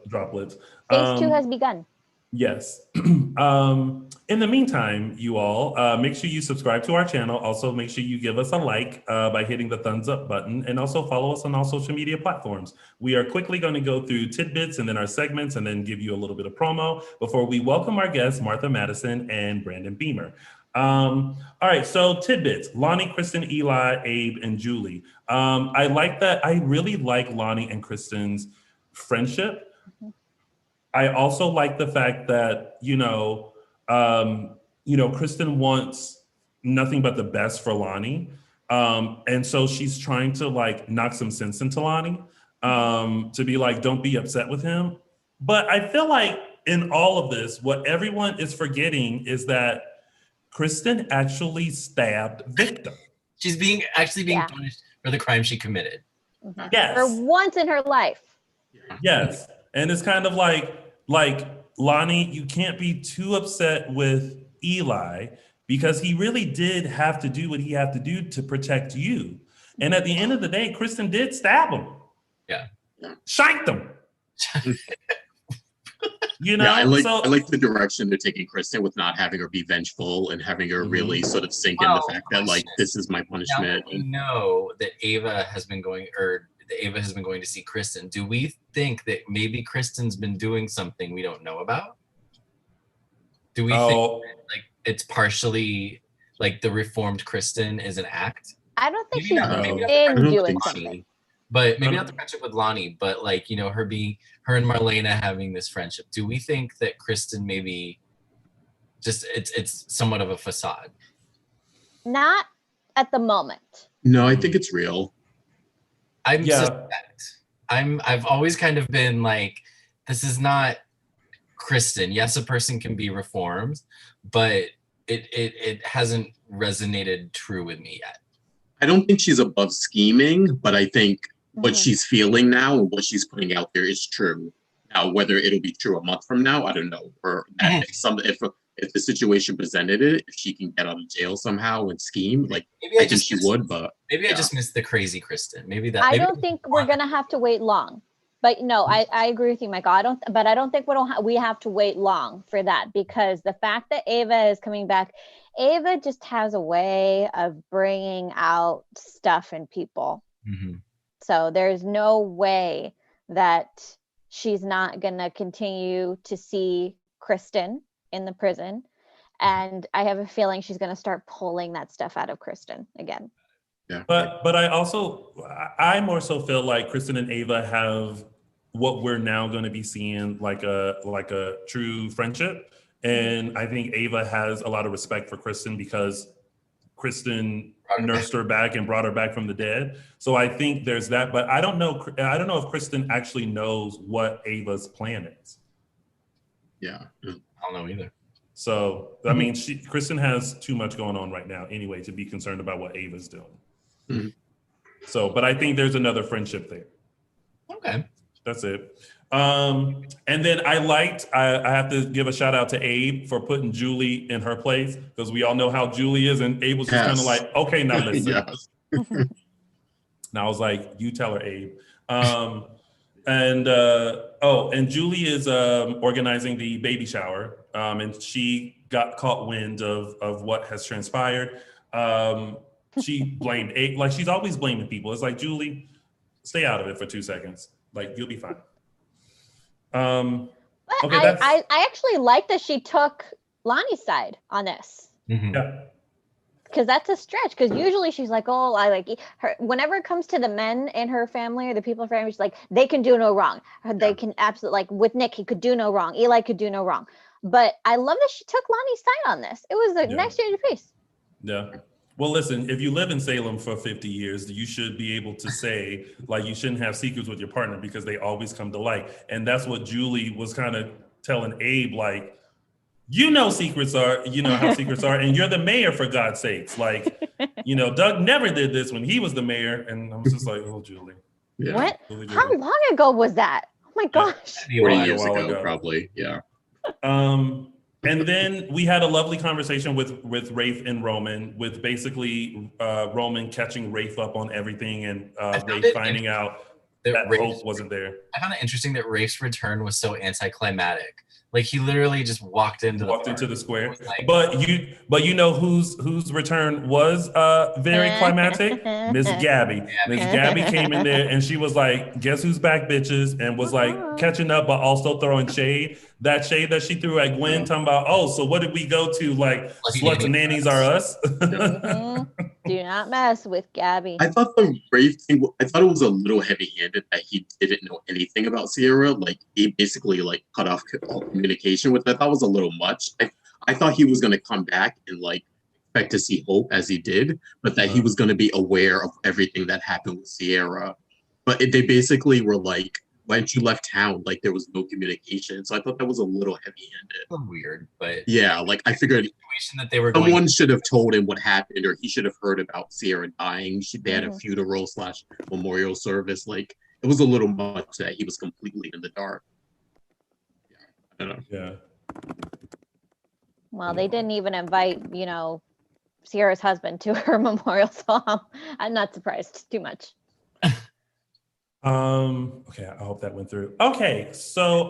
droplets. Phase 2 has begun. Yes. In the meantime, you all, make sure you subscribe to our channel. Also, make sure you give us a like by hitting the thumbs up button, and also follow us on all social media platforms. We are quickly going to go through tidbits and then our segments and then give you a little bit of promo before we welcome our guests, Martha Madison and Brandon Beemer. All right, so tidbits: Lonnie, Kristen, Eli, Abe, and Julie. I like that. I really like Lonnie and Kristen's friendship. Mm-hmm. I also like the fact that Kristen wants nothing but the best for Lonnie, and so she's trying to like knock some sense into Lonnie, to be like, don't be upset with him. But I feel like in all of this, what everyone is forgetting is that Kristen actually stabbed Victor. She's actually being punished for the crime she committed. Mm-hmm. Yes. For once in her life. Yes. And it's kind of like Lonnie, you can't be too upset with Eli because he really did have to do what he had to do to protect you. And at the end of the day, Kristen did stab him. Yeah. Shanked him. I like the direction they're taking Kristen with not having her be vengeful and having her really sort of sink in the fact that like this is my punishment. Now we know that Ava has been going to see Kristen. Do we think that maybe Kristen's been doing something we don't know about? Do we think that, like it's partially like the reformed Kristen is an act? I don't think she's been doing something. But maybe not the friendship with Lonnie, but like, her and Marlena having this friendship. Do we think that Kristen maybe just it's somewhat of a facade? Not at the moment. No, I think it's real. I've always kind of been like, this is not Kristen. Yes, a person can be reformed, but it hasn't resonated true with me yet. I don't think she's above scheming, but I think what she's feeling now and what she's putting out there is true. Now, whether it'll be true a month from now, I don't know. Or if the situation presented it, if she can get out of jail somehow and scheme, like I think she would. But maybe I just missed the crazy Kristen. Maybe I don't think we're gonna have to wait long. But no, I agree with you, Michael. I don't think we have to wait long for that, because the fact that Ava is coming back, Ava just has a way of bringing out stuff in people. Mm-hmm. So there's no way that she's not gonna continue to see Kristen in the prison, and I have a feeling she's gonna start pulling that stuff out of Kristen again. Yeah. But I more so feel like Kristen and Ava have what we're now going to be seeing like a true friendship. And I think Ava has a lot of respect for Kristen because Kristen nursed her back and brought her back from the dead. So I think there's that, but I don't know if Kristen actually knows what Ava's plan is. Yeah. I don't know either. So, I mean, Kristen has too much going on right now anyway to be concerned about what Ava's doing. Mm-hmm. So, but I think there's another friendship there. Okay. That's it. And then I have to give a shout out to Abe for putting Julie in her place, because we all know how Julie is, and Abe was just kind of like, okay, now listen. Yes. Now I was like, you tell her, Abe. And Julie is organizing the baby shower, and she got caught wind of what has transpired. She blamed Abe, like she's always blaming people. It's like, Julie, stay out of it for 2 seconds. Like, you'll be fine. But I actually like that she took Lonnie's side on this. Mm-hmm. Yeah. Because that's a stretch. Because usually she's like, oh, I like her. Whenever it comes to the men in her family or the people in her family, she's like, they can do no wrong. They can absolutely, like with Nick, he could do no wrong. Eli could do no wrong. But I love that she took Lonnie's side on this. It was a nice change of pace. Yeah. Well, listen, if you live in Salem for 50 years, you should be able to say, like, you shouldn't have secrets with your partner because they always come to light. And that's what Julie was kind of telling Abe, like, secrets are, how secrets are. And you're the mayor, for God's sakes. Like, Doug never did this when he was the mayor. And I was just like, oh, Julie. Yeah. What? Julie. How long ago was that? Oh, my gosh. 40 years ago, probably. Yeah. And then we had a lovely conversation with Rafe and Roman, with basically Roman catching Rafe up on everything, and Rafe finding out that Hope wasn't there. I found it interesting that Rafe's return was so anticlimactic. Like, he literally just walked into the square. Like, but you know whose return was very climactic? Miss Gabby. Miss Gabby came in there and she was like, guess who's back, bitches? And was like catching up, but also throwing shade. That shade that she threw at Gwen, talking about, oh, so what did we go to? Like, sluts and nannies are us? Do not mess with Gabby. I thought the Rafe thing, I thought it was a little heavy-handed that he didn't know anything about Sierra. Like, he basically like cut off all communication with her. I thought was a little much. I thought he was going to come back and like expect to see Hope as he did, but that he was going to be aware of everything that happened with Sierra. But they basically were like, why didn't you left town? Like, there was no communication. So I thought that was a little heavy-handed. Weird, but yeah, like I figured that they were someone should have told him what happened, or he should have heard about Sierra dying. They had a funeral / memorial service. Like, it was a little much that he was completely in the dark. Yeah, I don't know. Yeah. Well, they didn't even invite, Sierra's husband to her memorial, so I'm not surprised too much. Okay, I hope that went through. Okay, so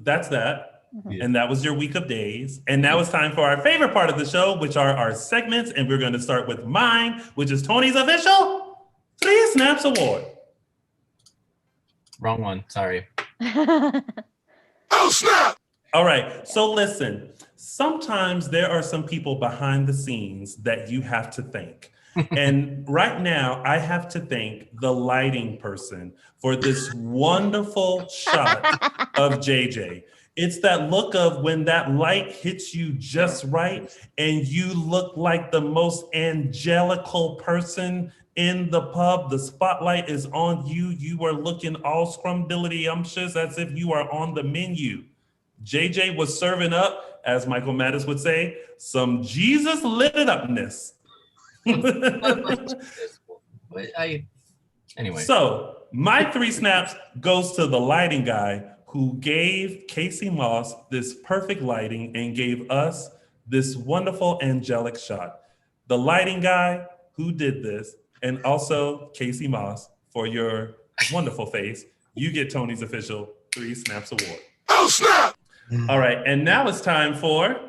that's that. And that was your week of days. And now it's time for our favorite part of the show, which are our segments. And we're going to start with mine, which is Tony's official 3 Snaps Award. Wrong one, sorry. Oh, snap! All right, so listen. Sometimes there are some people behind the scenes that you have to thank. And right now, I have to thank the lighting person for this wonderful shot of JJ. It's that look of when that light hits you just right and you look like the most angelical person in the pub. The spotlight is on you. You are looking all scrumdiddly-umptious as if you are on the menu. JJ was serving up, as Michael Mattis would say, some Jesus lit it upness. Anyway. So my 3 snaps goes to the lighting guy who gave Casey Moss this perfect lighting and gave us this wonderful angelic shot. The lighting guy who did this, and also Casey Moss for your wonderful face. You get Tony's official 3 Snaps Award. Oh, snap! All right, and now it's time for...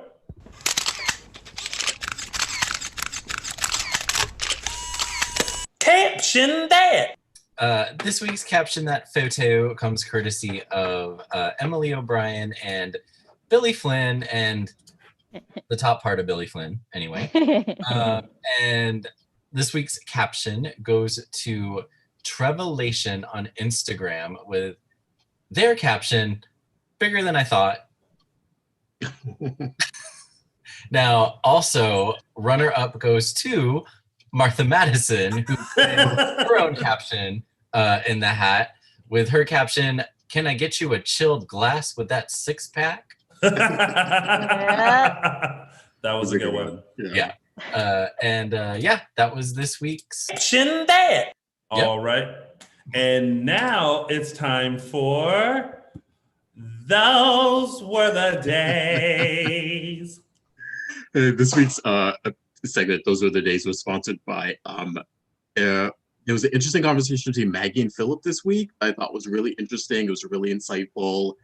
Caption that! This week's Caption That photo comes courtesy of Emily O'Brien and Billy Flynn, and the top part of Billy Flynn, anyway. And this week's caption goes to Trevelation on Instagram with their caption, bigger than I thought. Now, also, runner-up goes to Martha Madison, who put her own caption in the hat with her caption, "Can I get you a chilled glass with that 6-pack?" That was a good one. Yeah. That was this week's Caption that! All right. And now it's time for Those Were the Days. This week's segment, Those Were the Days, was sponsored by there was an interesting conversation between Maggie and Philip this week. I thought was really interesting. It was really insightful.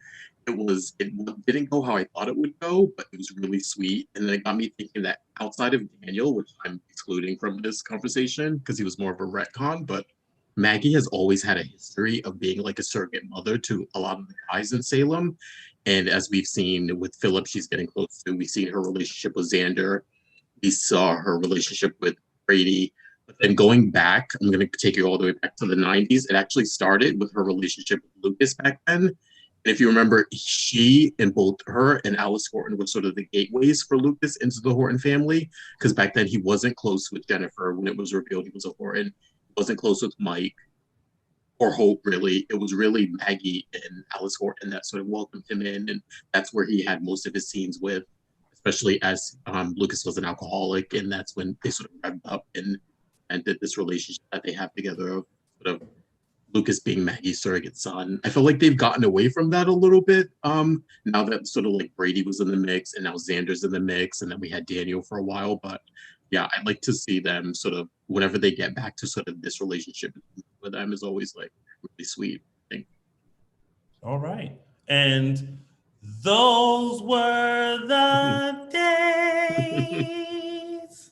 It didn't go how I thought it would go, but it was really sweet. And then it got me thinking that outside of Daniel, which I'm excluding from this conversation because he was more of a retcon, but Maggie has always had a history of being like a surrogate mother to a lot of the guys in Salem. And as we've seen with Philip, she's getting close to, we've seen her relationship with Xander. We saw her relationship with Brady. But then going back, I'm going to take you all the way back to the 90s. It actually started with her relationship with Lucas back then. And if you remember, she and both her and Alice Horton were sort of the gateways for Lucas into the Horton family. Because back then he wasn't close with Jennifer when it was revealed he was a Horton. He wasn't close with Mike or Hope, really. It was really Maggie and Alice Horton that sort of welcomed him in. And that's where he had most of his scenes with, especially as Lucas was an alcoholic. And that's when they sort of revved up and did this relationship that they have together of sort of Lucas being Maggie's surrogate son. I feel like they've gotten away from that a little bit now that sort of like Brady was in the mix and now Xander's in the mix, and then we had Daniel for a while. But yeah, I'd like to see them sort of, whenever they get back to sort of this relationship with them, is always like really sweet, I think. All right. And those were the days.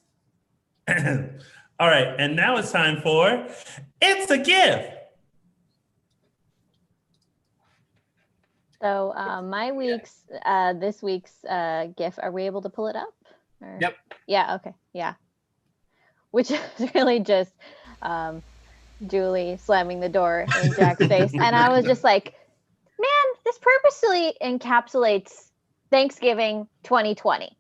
All right, and now it's time for It's a Gift. So this week's GIF, are we able to pull it up? Or? Yep. Yeah, okay, yeah. Which is really just Julie slamming the door in Jack's face. And I was just like, man, this purposely encapsulates Thanksgiving 2020.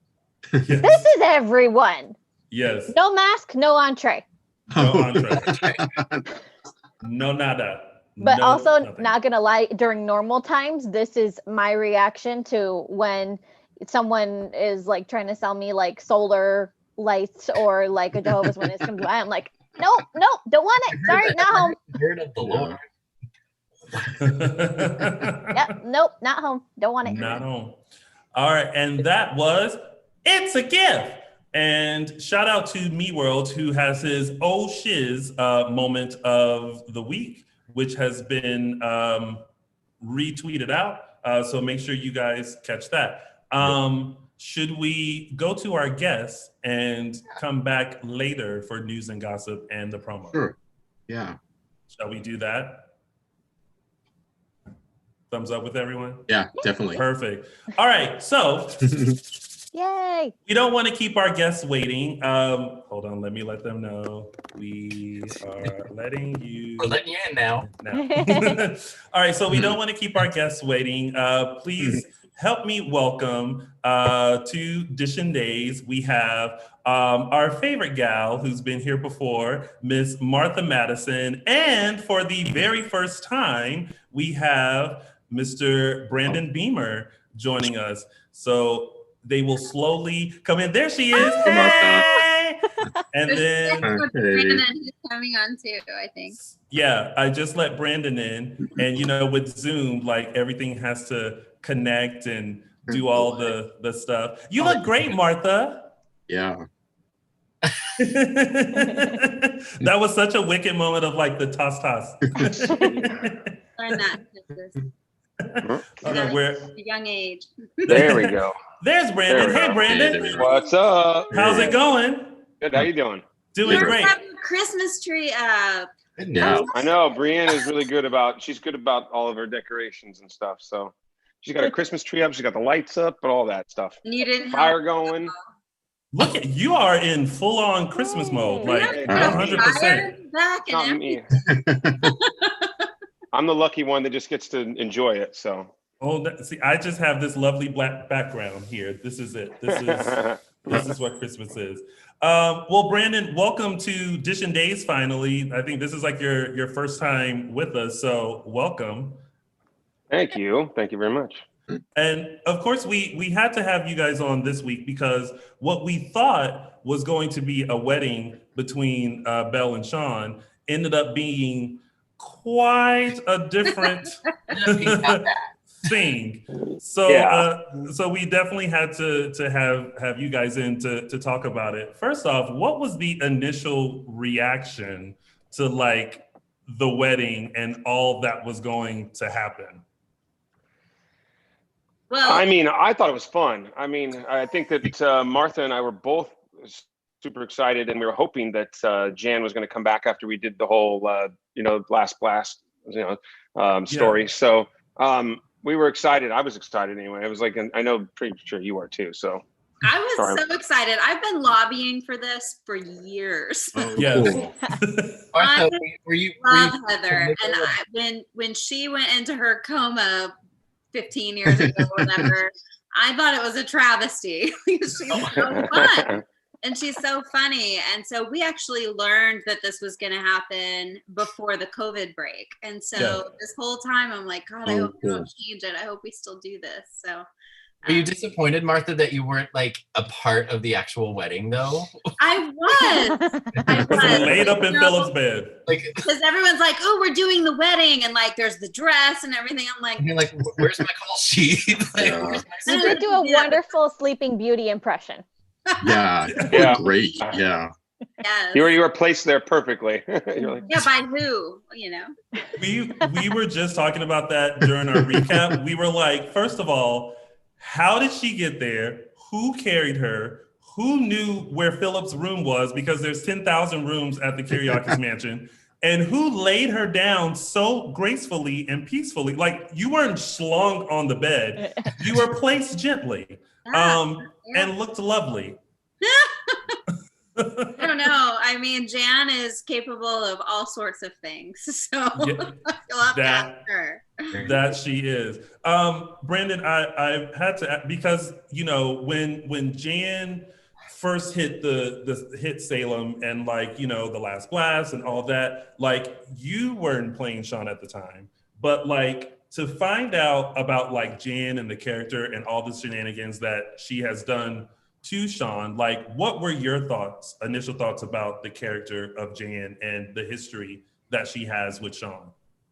Yes. This is everyone. Yes. No mask, no entree. No entree. No nada. But no, also, nothing. not gonna lie, during normal times, this is my reaction to when someone is like trying to sell me like solar lights or like a Jehovah's Witness comes by. I'm like, nope, don't want it. Sorry, not home. Word of the Lord. Yep, nope, not home. Don't want it. Not home. All right, and that was It's a Gift. And shout out to Me World, who has his oh shiz moment of the week, which has been retweeted out. So make sure you guys catch that. Should we go to our guests and come back later for news and gossip and the promo? Sure. Yeah. Shall we do that? Thumbs up with everyone? Yeah, definitely. Perfect. All right, so Yay! we don't want to keep our guests waiting. Hold on, let me let them know. We are letting you. We're letting you in now. All right, so we don't want to keep our guests waiting. Please help me welcome to Dishin Days. We have our favorite gal who's been here before, Miss Martha Madison. And for the very first time, we have Mr. Brandon Beemer, joining us. So they will slowly come in. There she is. Hey! And then Brandon, who's coming on too, I think. Yeah, I just let Brandon in, and with Zoom, like everything has to connect and do all the stuff. You look great, Martha. Yeah. That was such a wicked moment of like the toss. Learn that Oh, no, at a young age. There we go. There's Brandon. There we Hey, go. Brandon. What's up? How's it going? Good. How you doing? Doing great. Have a Christmas tree up. Yeah. I know Brienne is really good about. She's good about all of her decorations and stuff. So she's got a Christmas tree up. She's got the lights up and all that stuff. And you didn't Fire going. Look at you are in full on Christmas mode, like Hey, 100%. Back Not and me. I'm the lucky one that just gets to enjoy it. So. Oh, see, I just have this lovely black background here. This is it. This is what Christmas is. Well, Brandon, welcome to Dishin Days. Finally, I think this is like your first time with us, so welcome. Thank you very much. And of course, we had to have you guys on this week because what we thought was going to be a wedding between Belle and Sean ended up being quite a different thing. So so we definitely had to have you guys in to talk about it. First off, what was the initial reaction to like the wedding and all that was going to happen? well, I mean, I thought it was fun. I mean, I think that Martha and I were both super excited, and we were hoping that Jan was going to come back after we did the whole, last blast, story. So we were excited. I was excited anyway. I was like, I know, pretty sure you are too. So I was so excited. I've been lobbying for this for years. Oh, Yeah. cool. Martha, I were you love Heather, and when she went into her coma 15 years ago, whatever, I thought it was a travesty. She's so fun. And she's so funny. And so we actually learned that this was going to happen before the COVID break. And so this whole time I'm like, God, I hope we don't change it. I hope we still do this. So Are you disappointed, Martha, that you weren't like a part of the actual wedding though? I was. Laid up in Philip's bed. Because everyone's like, oh, we're doing the wedding. And like, there's the dress and everything. I'm like, And you're like, where's my call sheet? You did do a wonderful Sleeping Beauty impression. Yeah. Great. Yeah. yes. you were placed there perfectly. You're like, Yeah, by who? We were just talking about that during our recap. We were like, first of all, how did she get there? Who carried her? Who knew where Philip's room was? Because there's 10,000 rooms at the Kiriakis mansion. And who laid her down so gracefully and peacefully? Like you weren't slung on the bed. You were placed gently and looked lovely. I don't know. I mean, Jan is capable of all sorts of things. So you'll have to ask her. That she is. Brandon, I've had to, because, when Jan first hit hit Salem and like, the last blast and all that, like you weren't playing Sean at the time, but like to find out about like Jan and the character and all the shenanigans that she has done to Sean, like what were your initial thoughts about the character of Jan and the history that she has with Sean?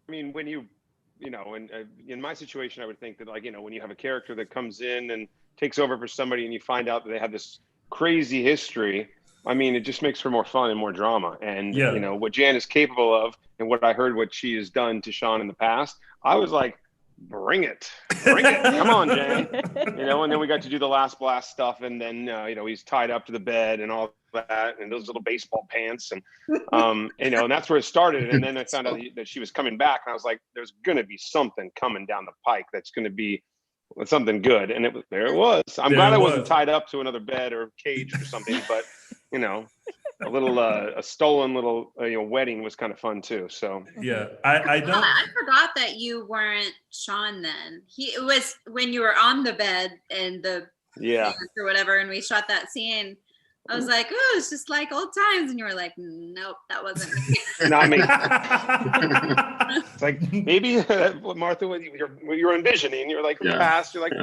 I mean, when in my situation, I would think that like, when you have a character that comes in and takes over for somebody and you find out that they have this crazy history, I mean, it just makes for more fun and more drama. And, what Jan is capable of and what I heard what she has done to Sean in the past, I was like, bring it, come on, Jan. And then we got to do the last blast stuff. And then, he's tied up to the bed and all that and those little baseball pants. And, and that's where it started. And then I found out that she was coming back. And I was like, there's going to be something coming down the pike that's going to be something good. And there it was. I'm glad I wasn't tied up to another bed or cage or something, but a stolen little wedding was kind of fun too. So I forgot that you weren't Sean then. It was when you were on the bed and or whatever, and we shot that scene. I was like, oh, it's just like old times. And you were like, nope, that wasn't me. Not me. It's like, maybe what Martha, what you're envisioning, you're like, from the past, you're like,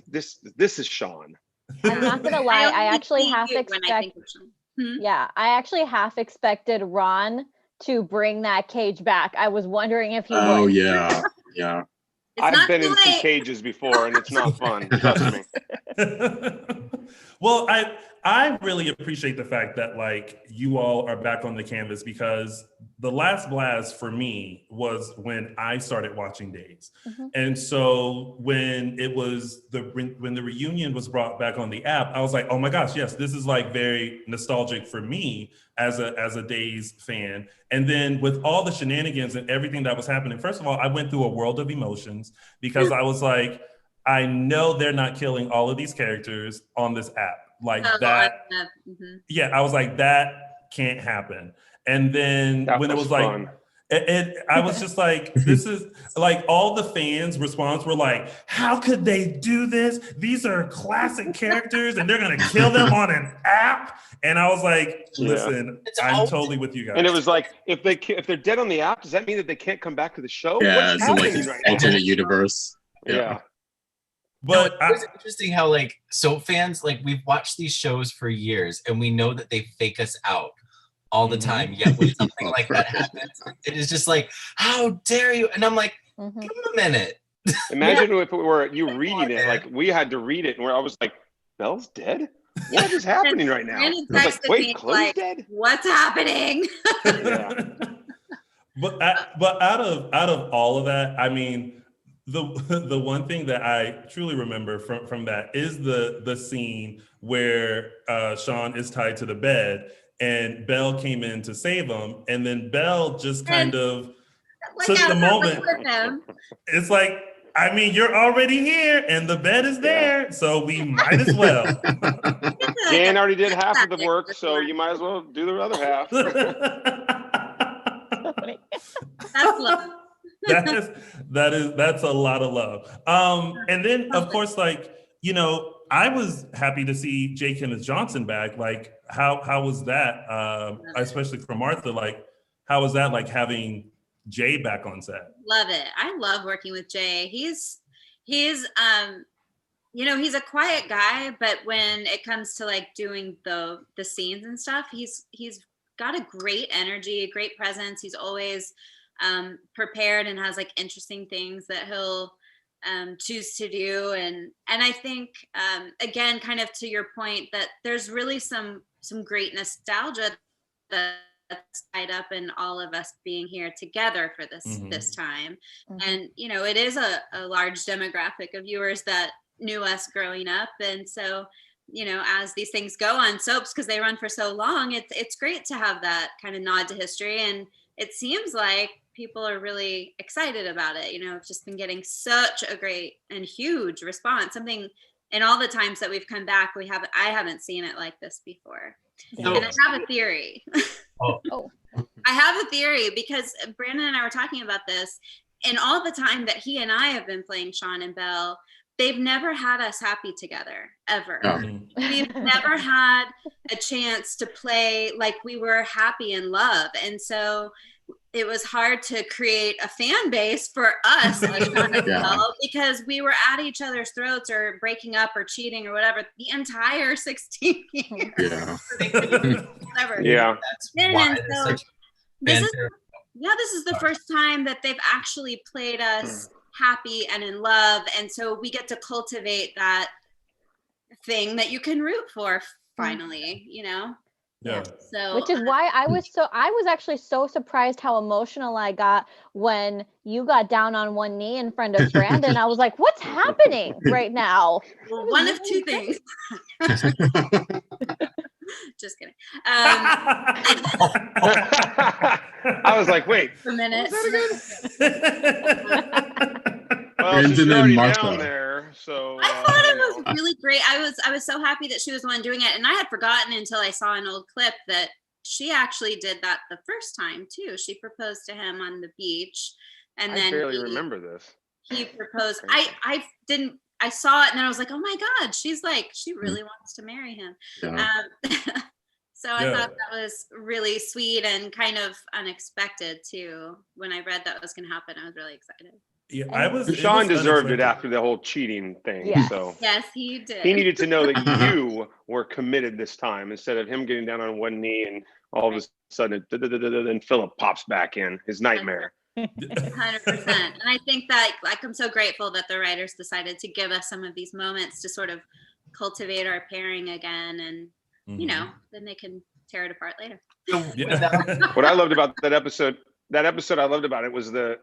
This is Sean. I'm not gonna lie, I actually half I actually half expected Ron to bring that cage back. I was wondering if he would. Oh yeah. I've been in some cages before, and it's not fun. Trust me. Well, I really appreciate the fact that like you all are back on the canvas, because the last blast for me was when I started watching Days. And so when it was when the reunion was brought back on the app, I was like, oh my gosh, yes, this is like very nostalgic for me as a Days fan. And then with all the shenanigans and everything that was happening, first of all, I went through a world of emotions, because I was like, I know they're not killing all of these characters on this app. Like that. Yeah, I was like, that can't happen. And then when it was like, I was just like, this is like, all the fans' response were like, how could they do this? These are classic characters and they're gonna kill them on an app. And I was like, listen, I'm totally with you guys. And it was like, if they're dead on the app, does that mean that they can't come back to the show? Yeah, it's like alternate universe. Yeah. But it's interesting how like soap fans, like we've watched these shows for years and we know that they fake us out all the time. Yet when something like that happens, it is just like, how dare you? And I'm like, give them a minute. Imagine if it were you reading it, like we had to read it, and where I was like, Belle's dead? What is happening right now? I was like, wait, Chloe's dead? What's happening? But out of all of that, I mean, the one thing that I truly remember from that is the scene where Sean is tied to the bed and Belle came in to save him, and then Belle just kind of took the moment. It's like, I mean, you're already here and the bed is there, so we might as well. Jan already did half of the work, so you might as well do the other half. That's love. That's a lot of love. And then of course, like, you know, I was happy to see J. Kenneth Johnson back. Like, how was that? Especially for Martha, like, how was that like having Jay back on set? Love it. I love working with Jay. He's you know, he's a quiet guy, but when it comes to like doing the scenes and stuff, he's got a great energy, a great presence. He's always prepared and has like interesting things that he'll choose to do. And I think again, kind of to your point, that there's really some great nostalgia that's tied up in all of us being here together for this time. And you know, it is a large demographic of viewers that knew us growing up, and so, you know, as these things go on soaps, because they run for so long, it's great to have that kind of nod to history. And it seems like people are really excited about it. You know, it's just been getting such a great and huge response. Something in all the times that we've come back, I haven't seen it like this before. And I have a theory. I have a theory, because Brandon and I were talking about this. In all the time that he and I have been playing Sean and Belle, they've never had us happy together, ever. We've never had a chance to play like we were happy in love. And so it was hard to create a fan base for us, like because we were at each other's throats or breaking up or cheating or whatever the entire 16 years. Whatever. That's why so this is the first time that they've actually played us happy and in love, and so we get to cultivate that thing that you can root for finally, you know. So which is why I was actually so surprised how emotional I got when you got down on one knee in front of Brandon. I was like, what's happening right now? Well, one of two things. Just kidding. I was like, wait, a minute. Well, she's already down there, so I thought it was really great. I was so happy that she was the one doing it, and I had forgotten until I saw an old clip that she actually did that the first time too. She proposed to him on the beach, and then I barely remember this. He proposed. I didn't. I saw it and I was like, oh my God, she really wants to marry him. So I thought that was really sweet and kind of unexpected too. When I read that was going to happen, I was really excited. Yeah, Sean deserved it after the whole cheating thing. Yes. So Yes, he did. he needed to know that you were committed this time instead of him getting down on one knee and all of a sudden, then Philip pops back in his nightmare. 100%. And I think that, like, I'm so grateful that the writers decided to give us some of these moments to sort of cultivate our pairing again, and you know, then they can tear it apart later. What I loved about that episode I loved about it was that,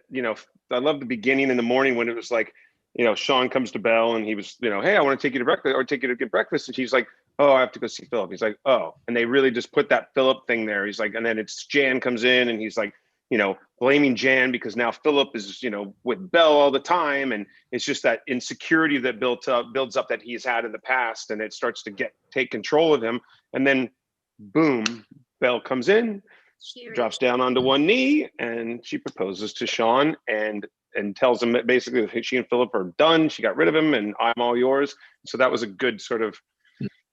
you know, I love the beginning in the morning when it was like, you know, Sean comes to Belle and he was, you know, hey, I want to take you to breakfast or take you to get breakfast. And she's like, oh, I have to go see Philip. He's like, oh, and they really just put that Philip thing there. He's like, and then it's Jan comes in and he's like, you know, blaming Jan because now Philip is, you know, with Belle all the time. And it's just that insecurity that builds up that he's had in the past. And it starts to take control of him. And then boom, Belle comes in, drops down onto one knee, and she proposes to Sean and tells him that basically she and Philip are done. She got rid of him and I'm all yours. So that was a good sort of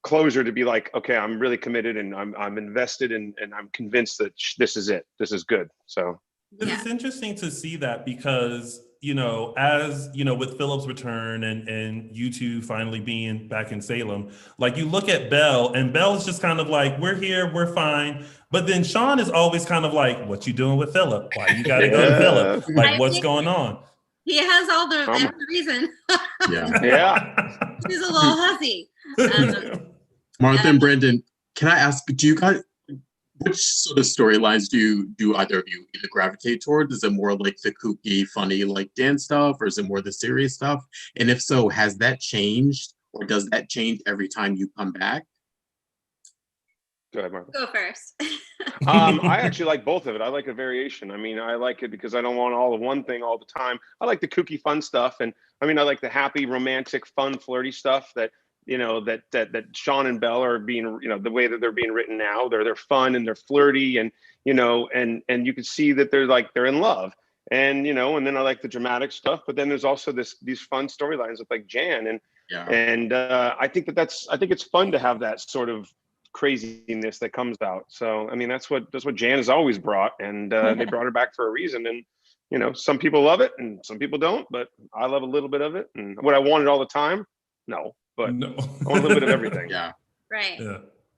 closure to be like, okay, I'm really committed and I'm invested and I'm convinced that this is it. This is good. So it's interesting to see that because, you know, as you know, with Philip's return and you two finally being back in Salem, like you look at Belle and Belle's just kind of like, we're here, we're fine. But then Sean is always kind of like, what you doing with Philip? Why you got to go to Philip? Like, what's going on? He has all the every reason. Yeah. He's a little hussy. Martha and Brandon, can I ask, do you guys, which sort of storylines do either of you either gravitate toward? Is it more like the kooky, funny, like dance stuff, or is it more the serious stuff? And if so, has that changed, or does that change every time you come back? Go ahead, Martha. Go first. I actually like both of it. I like a variation. I mean, I like it because I don't want all of one thing all the time. I like the kooky, fun stuff, and I mean, I like the happy, romantic, fun, flirty stuff that, you know, that Sean and Belle are being, you know, the way that they're being written now. They're fun and they're flirty, and you know, and you can see that they're in love, and you know, and then I like the dramatic stuff. But then there's also these fun storylines with like Jan, and I think it's fun to have that sort of craziness that comes out. So I mean, that's what Jan has always brought, and they brought her back for a reason. And you know, some people love it and some people don't, but I love a little bit of it. And would I want it all the time? No, but no. I want a little bit of everything. Yeah. Right.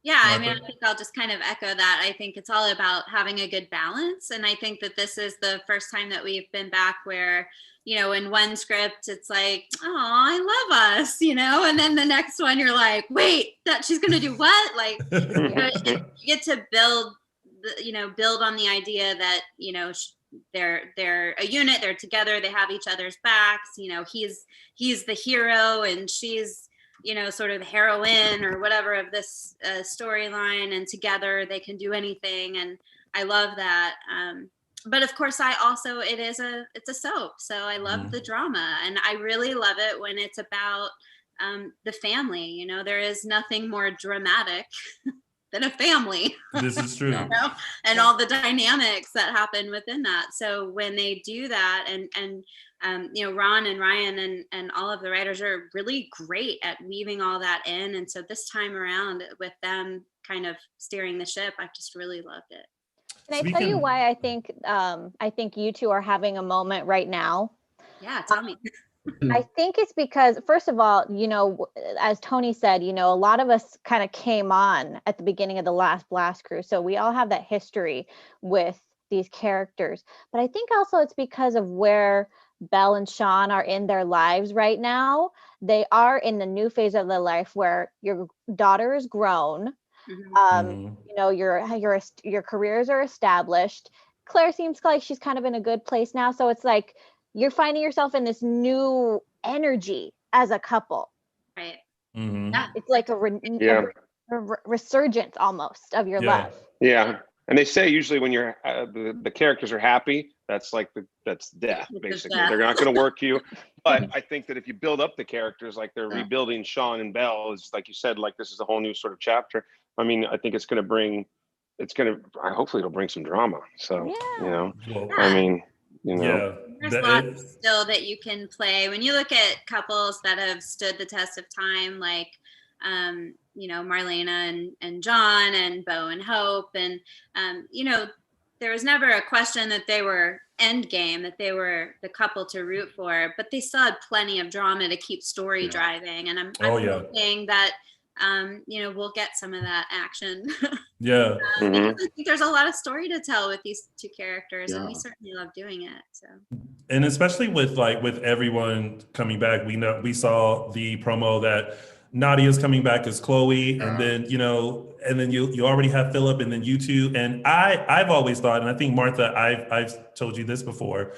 Yeah, I mean, I think I'll just kind of echo that. I think it's all about having a good balance. And I think that this is the first time that we've been back where, you know, in one script, it's like, oh, I love us, you know, and then the next one, you're like, wait, that she's going to do what? Like, you know, you get to build on the idea that, you know, they're a unit, they're together, they have each other's backs, you know, he's the hero and she's, you know, sort of the heroine or whatever of this storyline, and together they can do anything. And I love that. But of course it's a soap. So I love the drama, and I really love it when it's about the family. You know, there is nothing more dramatic than a family. This is true. You know? And all the dynamics that happen within that. So when they do that, and you know, Ron and Ryan and all of the writers are really great at weaving all that in. And so this time around with them kind of steering the ship, I just really loved it. Can I tell you why I think you two are having a moment right now? Yeah, tell me. I think it's because, first of all, you know, as Tony said, you know, a lot of us kind of came on at the beginning of the last Blast Crew. So we all have that history with these characters. But I think also it's because of where Belle and Sean are in their lives right now. They are in the new phase of their life where your daughter is grown. You know, your careers are established. Claire seems like she's kind of in a good place now. So it's like you're finding yourself in this new energy as a couple. Right. Yeah. It's like a resurgence almost of your love. Yeah. And they say usually when you're the characters are happy, that's death, basically. They're not going to work you. But I think that if you build up the characters like they're rebuilding Sean and Belle, is like you said, like this is a whole new sort of chapter. I mean, I think hopefully it'll bring some drama. So, you know, I mean, you know. There's lots still that you can play. When you look at couples that have stood the test of time, like, you know, Marlena and John and Bo and Hope, and, you know, there was never a question that they were end game, that they were the couple to root for, but they still had plenty of drama to keep story driving. And I'm hoping that, we'll get some of that action. Yeah. Because I think there's a lot of story to tell with these two characters, and we certainly love doing it. So. And especially with everyone coming back, we saw the promo that Nadia's coming back as Chloe, and then you already have Philip, and then you two. And I've always thought, and I think Martha, I've told you this before,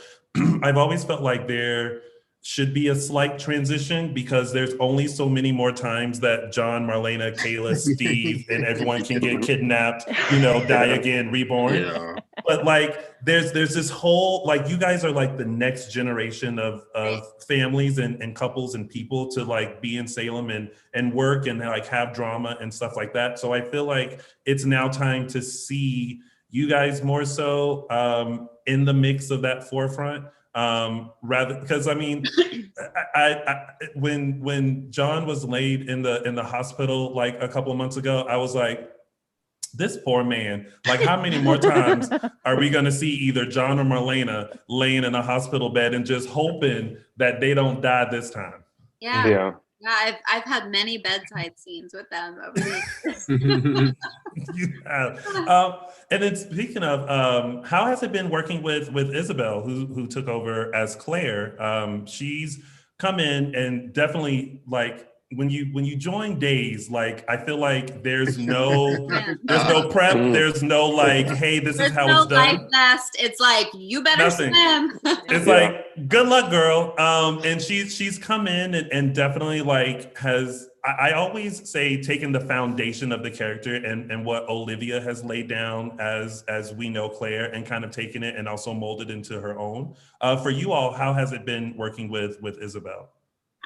I've always felt like there should be a slight transition, because there's only so many more times that John, Marlena, Kayla, Steve, and everyone can get kidnapped, die again, reborn. Yeah. But there's this whole, you guys are the next generation of families and couples and people to be in Salem and work and have drama and stuff like that. So I feel like it's now time to see you guys more so in the mix of that forefront. Rather, because I mean, when John was laid in the hospital a couple of months ago, I was like, this poor man. How many more times are we going to see either John or Marlena laying in a hospital bed and just hoping that they don't die this time? Yeah. I've had many bedside scenes with them over the years. You have. And then speaking of, how has it been working with Isabel, who took over as Claire? She's come in and definitely when you join Days, I feel like there's no prep, there's no hey, this is how it's done. Life vest. It's you better swim. It's good luck, girl. And she's come in and definitely has, I always say, taken the foundation of the character and what Olivia has laid down as we know Claire, and kind of taken it and also molded into her own. For you all, how has it been working with Isabel?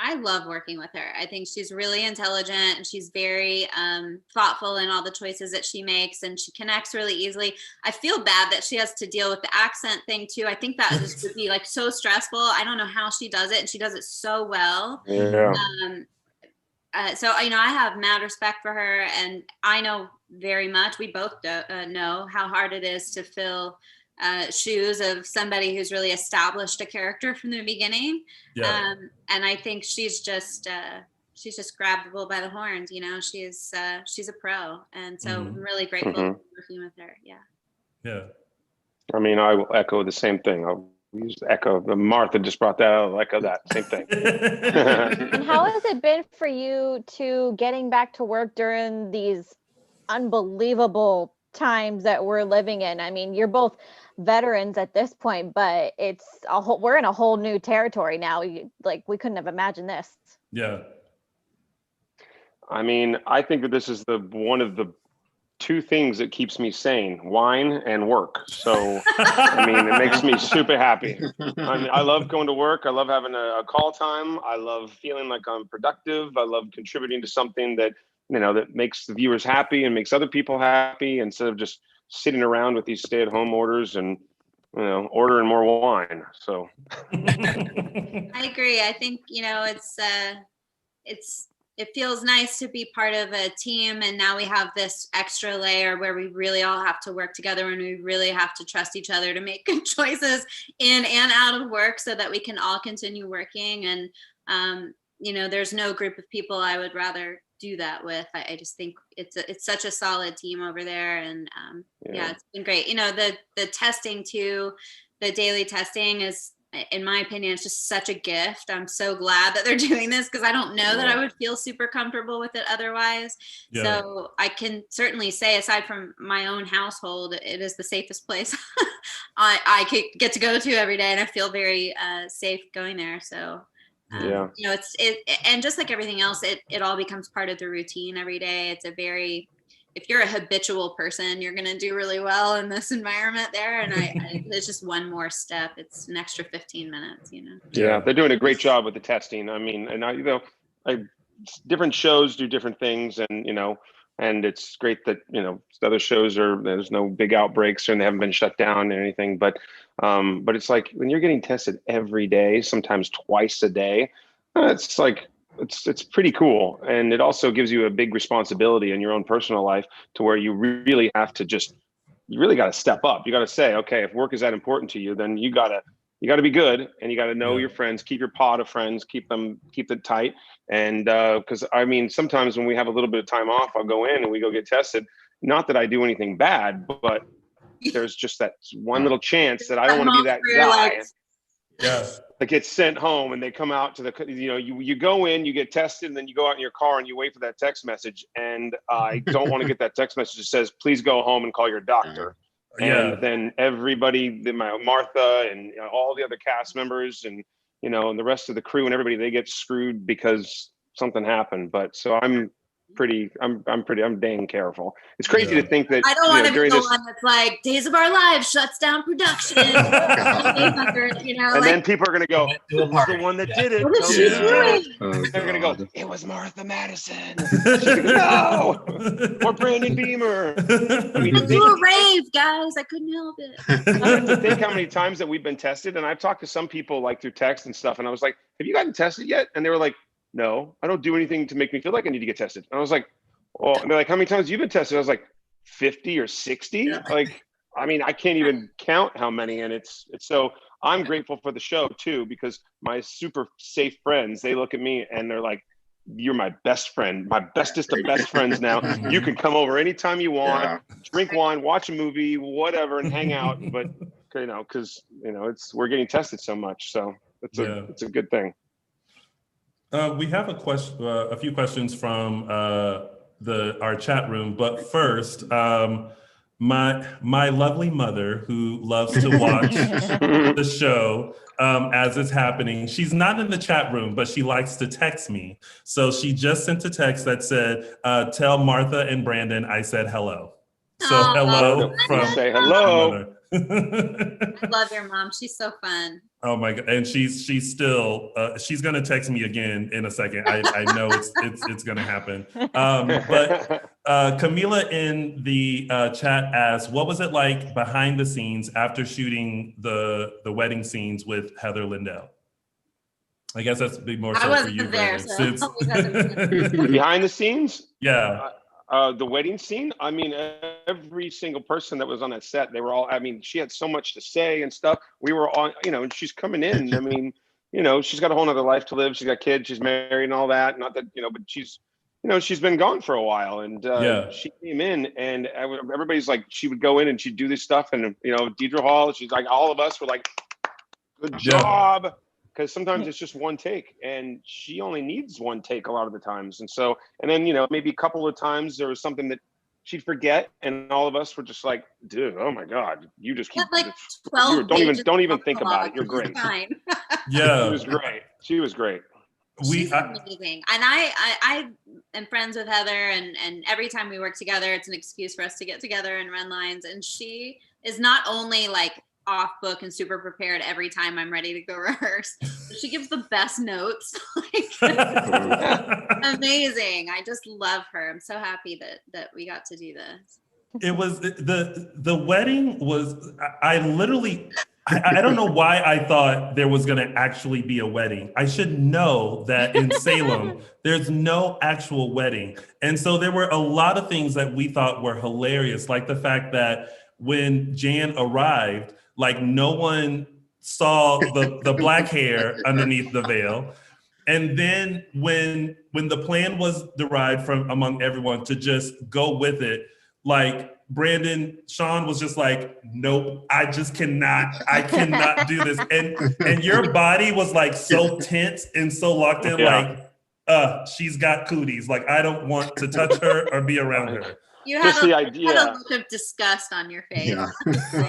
I love working with her. I think she's really intelligent, and she's very thoughtful in all the choices that she makes, and she connects really easily. I feel bad that she has to deal with the accent thing too. I think that just would be so stressful. I don't know how she does it, and she does it so well. Yeah. So I have mad respect for her, and I know very much, we both know how hard it is to fill shoes of somebody who's really established a character from the beginning. Yeah. And I think she's just grabbed the bull by the horns. She's a pro, and so I'm really grateful for working with her. Yeah. I mean, I will echo the same thing. I'll use echo. Martha just brought that out. I'll echo that same thing. And how has it been for you getting back to work during these unbelievable times that we're living in? I mean, you're both veterans at this point, but we're in a whole new territory now. We couldn't have imagined this. Yeah. I mean, I think that this is one of the two things that keeps me sane: wine and work. So, I mean, it makes me super happy. I love going to work. I love having a call time. I love feeling like I'm productive. I love contributing to something that makes the viewers happy and makes other people happy, instead of just sitting around with these stay-at-home orders and ordering more wine. So I agree. I think it feels nice to be part of a team, and now we have this extra layer where we really all have to work together, and we really have to trust each other to make good choices in and out of work, so that we can all continue working. And there's no group of people I would rather do that with. I just think it's such a solid team over there, and it's been great. The testing too, the daily testing is, in my opinion, it's just such a gift. I'm so glad that they're doing this, because I don't know that I would feel super comfortable with it otherwise. Yeah. So I can certainly say, aside from my own household, it is the safest place I could get to go to every day, and I feel very safe going there. So it's and just like everything else, it all becomes part of the routine every day. If you're a habitual person, you're going to do really well in this environment there. And it's just one more step. It's an extra 15 minutes, Yeah, they're doing a great job with the testing. I mean, and different shows do different things, and and it's great that other shows there's no big outbreaks and they haven't been shut down or anything. But it's when you're getting tested every day, sometimes twice a day, it's pretty cool. And it also gives you a big responsibility in your own personal life, to where you really have to just you really got to step up. You got to say, okay, if work is that important to you, then you got to be good, and you got to know your friends, keep your pod of friends, keep it tight. And because I mean, sometimes when we have a little bit of time off, I'll go in and we go get tested. Not that I do anything bad, but there's just that one little chance that I don't want to be that guy that gets sent home, and they come out to the, you go in, you get tested, and then you go out in your car and you wait for that text message. And I don't want to get that text message that says, please go home and call your doctor. And then everybody, Martha and all the other cast members and, and the rest of the crew and everybody, they get screwed because something happened. But so I'm dang careful. It's crazy to think that I don't want to be the one that's like, Days of Our Lives shuts down production. And then people are going to go, who's the one that did it? What is she doing? They're going to go, it was Martha Madison. No, or Brandon Beemer. I mean, do a rave, guys. I couldn't help it. I have to think how many times that we've been tested. And I've talked to some people like through text and stuff. And I was like, have you gotten tested yet? And they were like, no, I don't do anything to make me feel like I need to get tested. And I was like, well, and they're like, how many times have you been tested? I was like, 50 or 60. Yeah. Like, I mean, I can't even count how many. And it's so I'm grateful for the show too, because my super safe friends, they look at me and they're like, you're my best friend, my bestest of best friends now. You can come over anytime you want, drink wine, watch a movie, whatever, and hang out. But, because, we're getting tested so much. So it's a good thing. We have a few questions from our chat room, but first, my lovely mother, who loves to watch the show as it's happening, she's not in the chat room, but she likes to text me. So she just sent a text that said, "Tell Martha and Brandon I said hello." So hello from say hello. I love your mom. She's so fun. Oh my God. And she's still, she's going to text me again in a second. I know it's going to happen. But Camila in the chat asked, what was it like behind the scenes after shooting the wedding scenes with Heather Lindell? I guess that's big more so for you. There, so behind the scenes? Yeah. The wedding scene, I mean, every single person that was on that set, they were all, I mean, she had so much to say and stuff. We were on, and she's coming in. I mean, she's got a whole nother life to live. She's got kids, she's married and all that. Not that, but she's, she's been gone for a while. And she came in and everybody's like, she would go in and she'd do this stuff. And, Deidre Hall, she's like, all of us were like, good job. Because sometimes it's just one take, and she only needs one take a lot of the times. And so, and then, maybe a couple of times there was something that she'd forget, and all of us were just like, dude, oh my God, you just keep like 12 don't even think about it. You're great. Fine. Yeah. She was great. She was great. She's amazing. And I am friends with Heather, and every time we work together, it's an excuse for us to get together and run lines. And she is not only like off book and super prepared every time I'm ready to go rehearse. She gives the best notes. Amazing. I just love her. I'm so happy that we got to do this. It was the wedding was, I literally, I don't know why I thought there was going to actually be a wedding. I should know that in Salem, there's no actual wedding. And so there were a lot of things that we thought were hilarious, like the fact that when Jan arrived, like no one saw the black hair underneath the veil. And then when the plan was derived from among everyone to just go with it, like Sean was just like, nope, I cannot do this. And your body was like so tense and so locked in, like, she's got cooties. Like, I don't want to touch her or be around her. You had a look of disgust on your face. Yeah.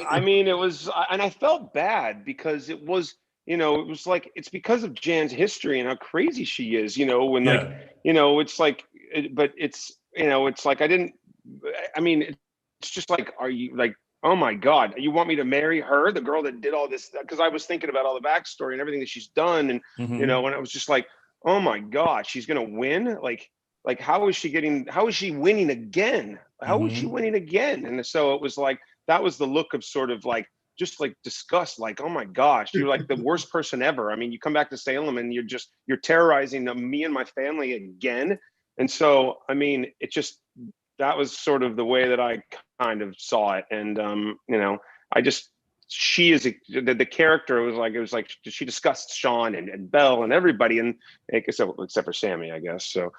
I mean, it was, and I felt bad because it was, it was like, it's because of Jan's history and how crazy she is, when it's like, but it's, it's like, it's just like, are you like, oh my God, you want me to marry her, the girl that did all this? Because I was thinking about all the backstory and everything that she's done. And, and I was just like, oh my God, she's going to win. Like, how is she winning again? How is she winning again? And so it was like, that was the look of sort of like, just like disgust, like, oh my gosh, you're like the worst person ever. I mean, you come back to Salem and you're terrorizing me and my family again. And so, I mean, that was sort of the way that I kind of saw it. And, I just, she is the character was like she discussed Sean and Belle and everybody, and except for Sammy, I guess. So,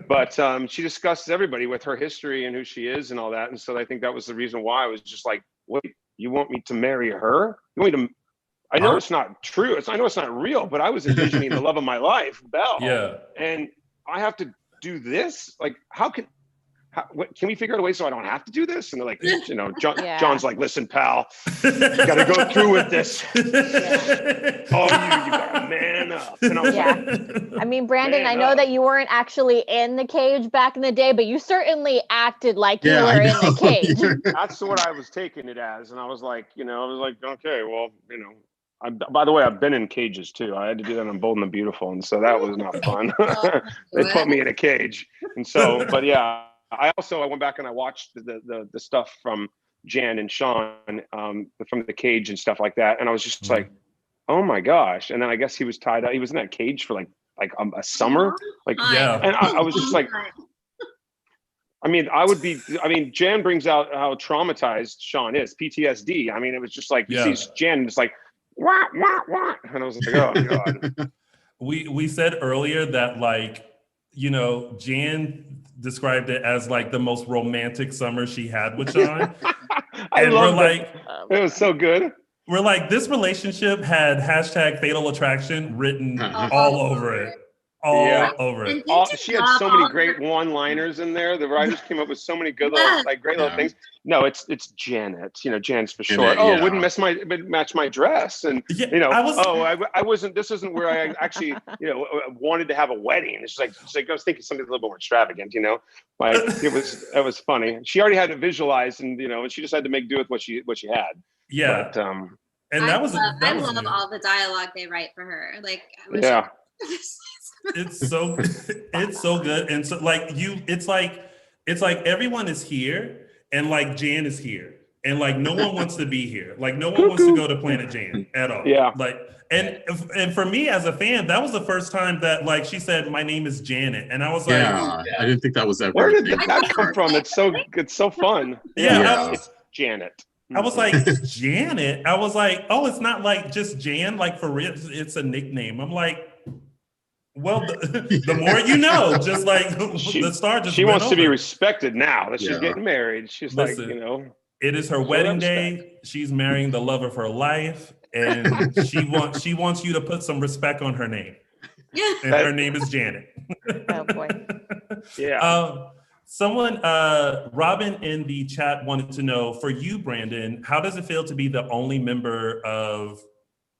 but she discusses everybody with her history and who she is and all that. And so I think that was the reason why I was just like, wait, you want me to marry her? You want me to? I know it's not true. I know it's not real, but I was envisioning the love of my life, Belle. Yeah. And I have to do this? Like, can we figure out a way so I don't have to do this? And they're like, John's like, listen, pal, you got to go through with this. Oh, you got to man up. And I was like, I mean, Brandon, I know that you weren't actually in the cage back in the day, but you certainly acted like you were in the cage. That's what I was taking it as. And I was like, okay, well, by the way, I've been in cages too. I had to do that on Bold and the Beautiful. And so that was not fun. They put me in a cage. And so, but yeah. I went back and I watched the stuff from Jan and Sean from the cage and stuff like that, and I was just like, oh my gosh! And then I guess he was tied up. He was in that cage for like a summer, and I was just like, Jan brings out how traumatized Sean is, PTSD. I mean, it was just like you see Jan just like wah wah wah, and I was like, oh god. We said earlier that Jan described it as like the most romantic summer she had with Sean. And we're like, it was so good. We're like, this relationship had #fatal attraction written all over it. Over it. She had so many great one-liners in there. The writers came up with so many good little, great little things. No, it's Janet. Janet's for short. It wouldn't match my dress. And I wasn't. This isn't where I actually wanted to have a wedding. It's like I was thinking something a little bit more extravagant. Like it was funny. She already had it visualized, and and she just had to make do with what she had. Yeah. But, and I love all the dialogue they write for her. Like it's so good. And so it's like everyone is here and like Jan is here and like no one wants to be here. Like no one wants to go to Planet Jan at all. Yeah. Like and for me as a fan, that was the first time that like she said my name is Janet, and I was like, I didn't think that was ever. Where did that come from? It's so fun. It's Janet. I was like, Janet. I was like, oh, it's not like just Jan, like for real. It's a nickname. I'm like, well, the more you know, just like the star just. She wants to be respected now that she's getting married. She's it is her wedding day. She's marrying the love of her life, and she wants you to put some respect on her name. And her name is Janet. Oh boy. Yeah. Someone, Robin in the chat wanted to know, for you, Brandon, how does it feel to be the only member of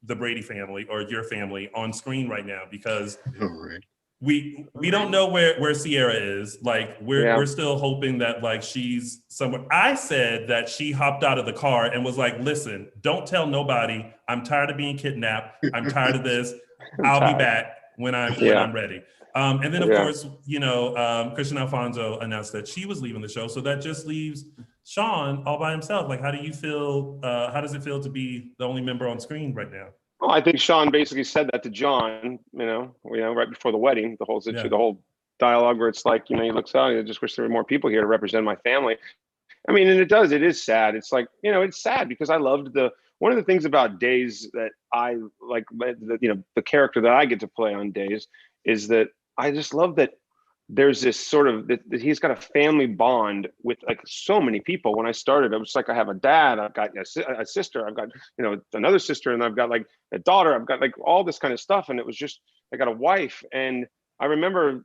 the Brady family or your family on screen right now? Because we don't know where Sierra is. Like we're still hoping that like she's somewhere. I said that she hopped out of the car and was like, listen, don't tell nobody. I'm tired of being kidnapped. I'm tired of this. I'll be back when I'm ready. And then, of course, Kristen Alfonso announced that she was leaving the show. So that just leaves Sean all by himself. Like, how do you feel? How does it feel to be the only member on screen right now? Well, I think Sean basically said that to John, right before the wedding, the whole dialogue where it's like, he looks out, I just wish there were more people here to represent my family. I mean, and it is sad. It's like, it's sad because I loved one of the things about Days that I like, the character that I get to play on Days is that I just love that there's this sort of that he's got a family bond with like so many people. When I started, it was like I have a dad, I've got a sister, I've got another sister, and I've got like a daughter, I've got like all this kind of stuff, and it was just I got a wife. And I remember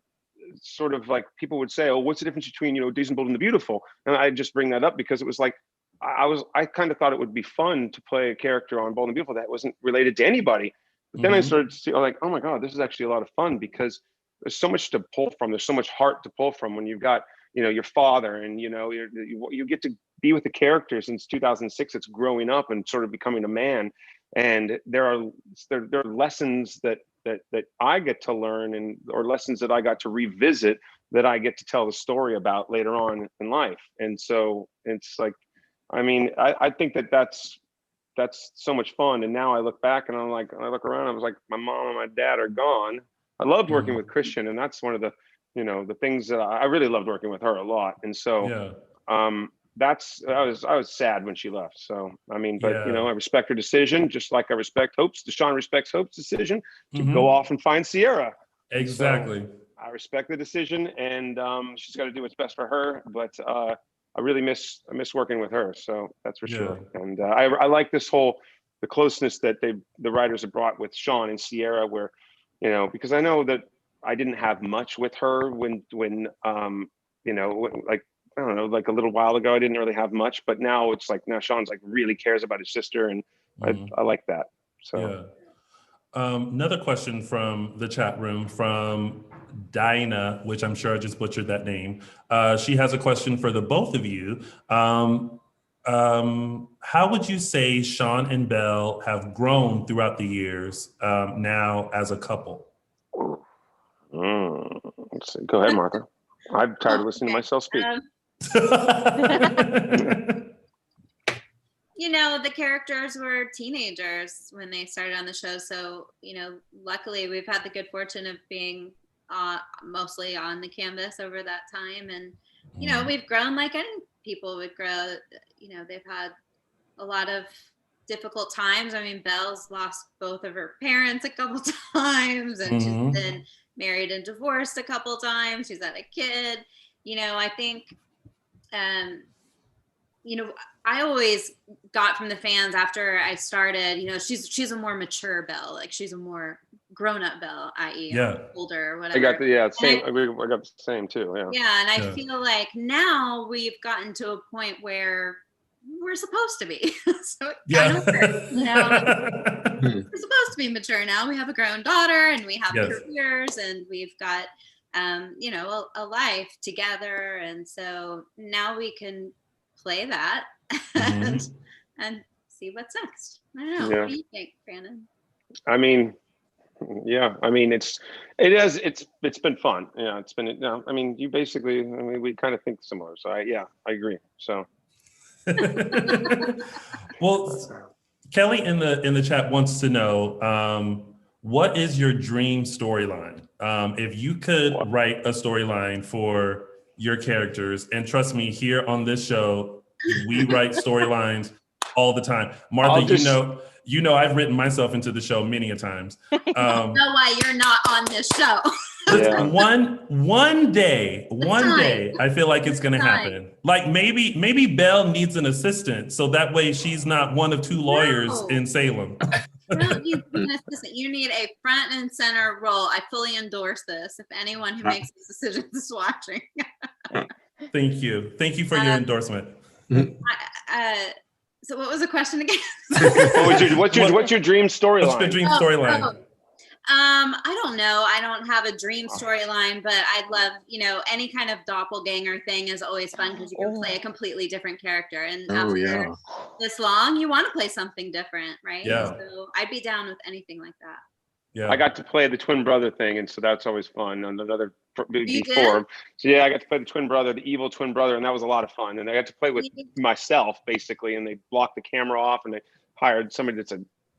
sort of like people would say, "Oh, what's the difference between Days and Bold and the Beautiful?" And I just bring that up because it was like I kind of thought it would be fun to play a character on Bold and the Beautiful that wasn't related to anybody. But then I started to see like, oh my God, this is actually a lot of fun because there's so much to pull from. There's so much heart to pull from when you've got, your father and, you get to be with the character since 2006. It's growing up and sort of becoming a man. And there are lessons that I get to learn or lessons that I got to revisit that I get to tell the story about later on in life. And so it's like, I mean, I think that's so much fun. And now I look back and I look around, I was like, my mom and my dad are gone. I loved working with Christian, and that's one of the the things that I really loved working with her a lot. And so I was sad when she left. So, I mean, but I respect her decision, just like I respect Deshaun respects Hope's decision to go off and find Sierra. Exactly. So I respect the decision, and she's got to do what's best for her. But I really miss working with her. So that's for sure. And I like the closeness that the writers have brought with Sean and Sierra, where, because I know that I didn't have much with her when like, I don't know, like a little while ago, I didn't really have much, but now it's like, now Sean's like really cares about his sister, and I like that. So another question from the chat room from Dinah, which I'm sure I just butchered that name. She has a question for the both of you. How would you say Sean and Belle have grown throughout the years now as a couple? Let's see. Go ahead, Martha. I'm tired of listening to myself speak. The characters were teenagers when they started on the show. So, luckily we've had the good fortune of being mostly on the canvas over that time. And, we've grown like any people would grow. They've had a lot of difficult times. I mean, Belle's lost both of her parents a couple times, and she's been married and divorced a couple times. She's had a kid. I think, I always got from the fans after I started, she's a more mature Belle, like she's a more grown-up Belle, i.e. older or whatever. I got the same. I got the same too. Yeah, and I feel like now we've gotten to a point where we're supposed to be. So we're supposed to be mature now. We have a grown daughter, and we have careers, and we've got a life together, and so now we can play that and see what's next. I don't know. What do you think, Brandon? I mean, it's been fun. Yeah, it's been. I mean, you basically. I mean, we kind of think similar. So I agree. So. Well, Kelly in the chat wants to know, what is your dream storyline? If you could write a storyline for your characters, and trust me, here on this show, we write storylines all the time. Martha, you know I've written myself into the show many a times. I know why you're not on this show. One day, I feel like it's gonna happen. Like maybe Belle needs an assistant, so that way she's not one of two lawyers in Salem. No, you need an assistant. You need a front and center role. I fully endorse this. If anyone who makes these decisions is watching. Thank you for your endorsement. So what was the question again? What's your dream storyline? What's your dream storyline? I don't know. I don't have a dream storyline, but I'd love, any kind of doppelganger thing is always fun because you can play a completely different character. And after this long, you want to play something different, right? Yeah. So I'd be down with anything like that. Yeah. I got to play the twin brother thing, and so that's always fun. On another before, so I got to play the twin brother, the evil twin brother, and that was a lot of fun. And I got to play with myself basically, and they blocked the camera off, and they hired somebody that's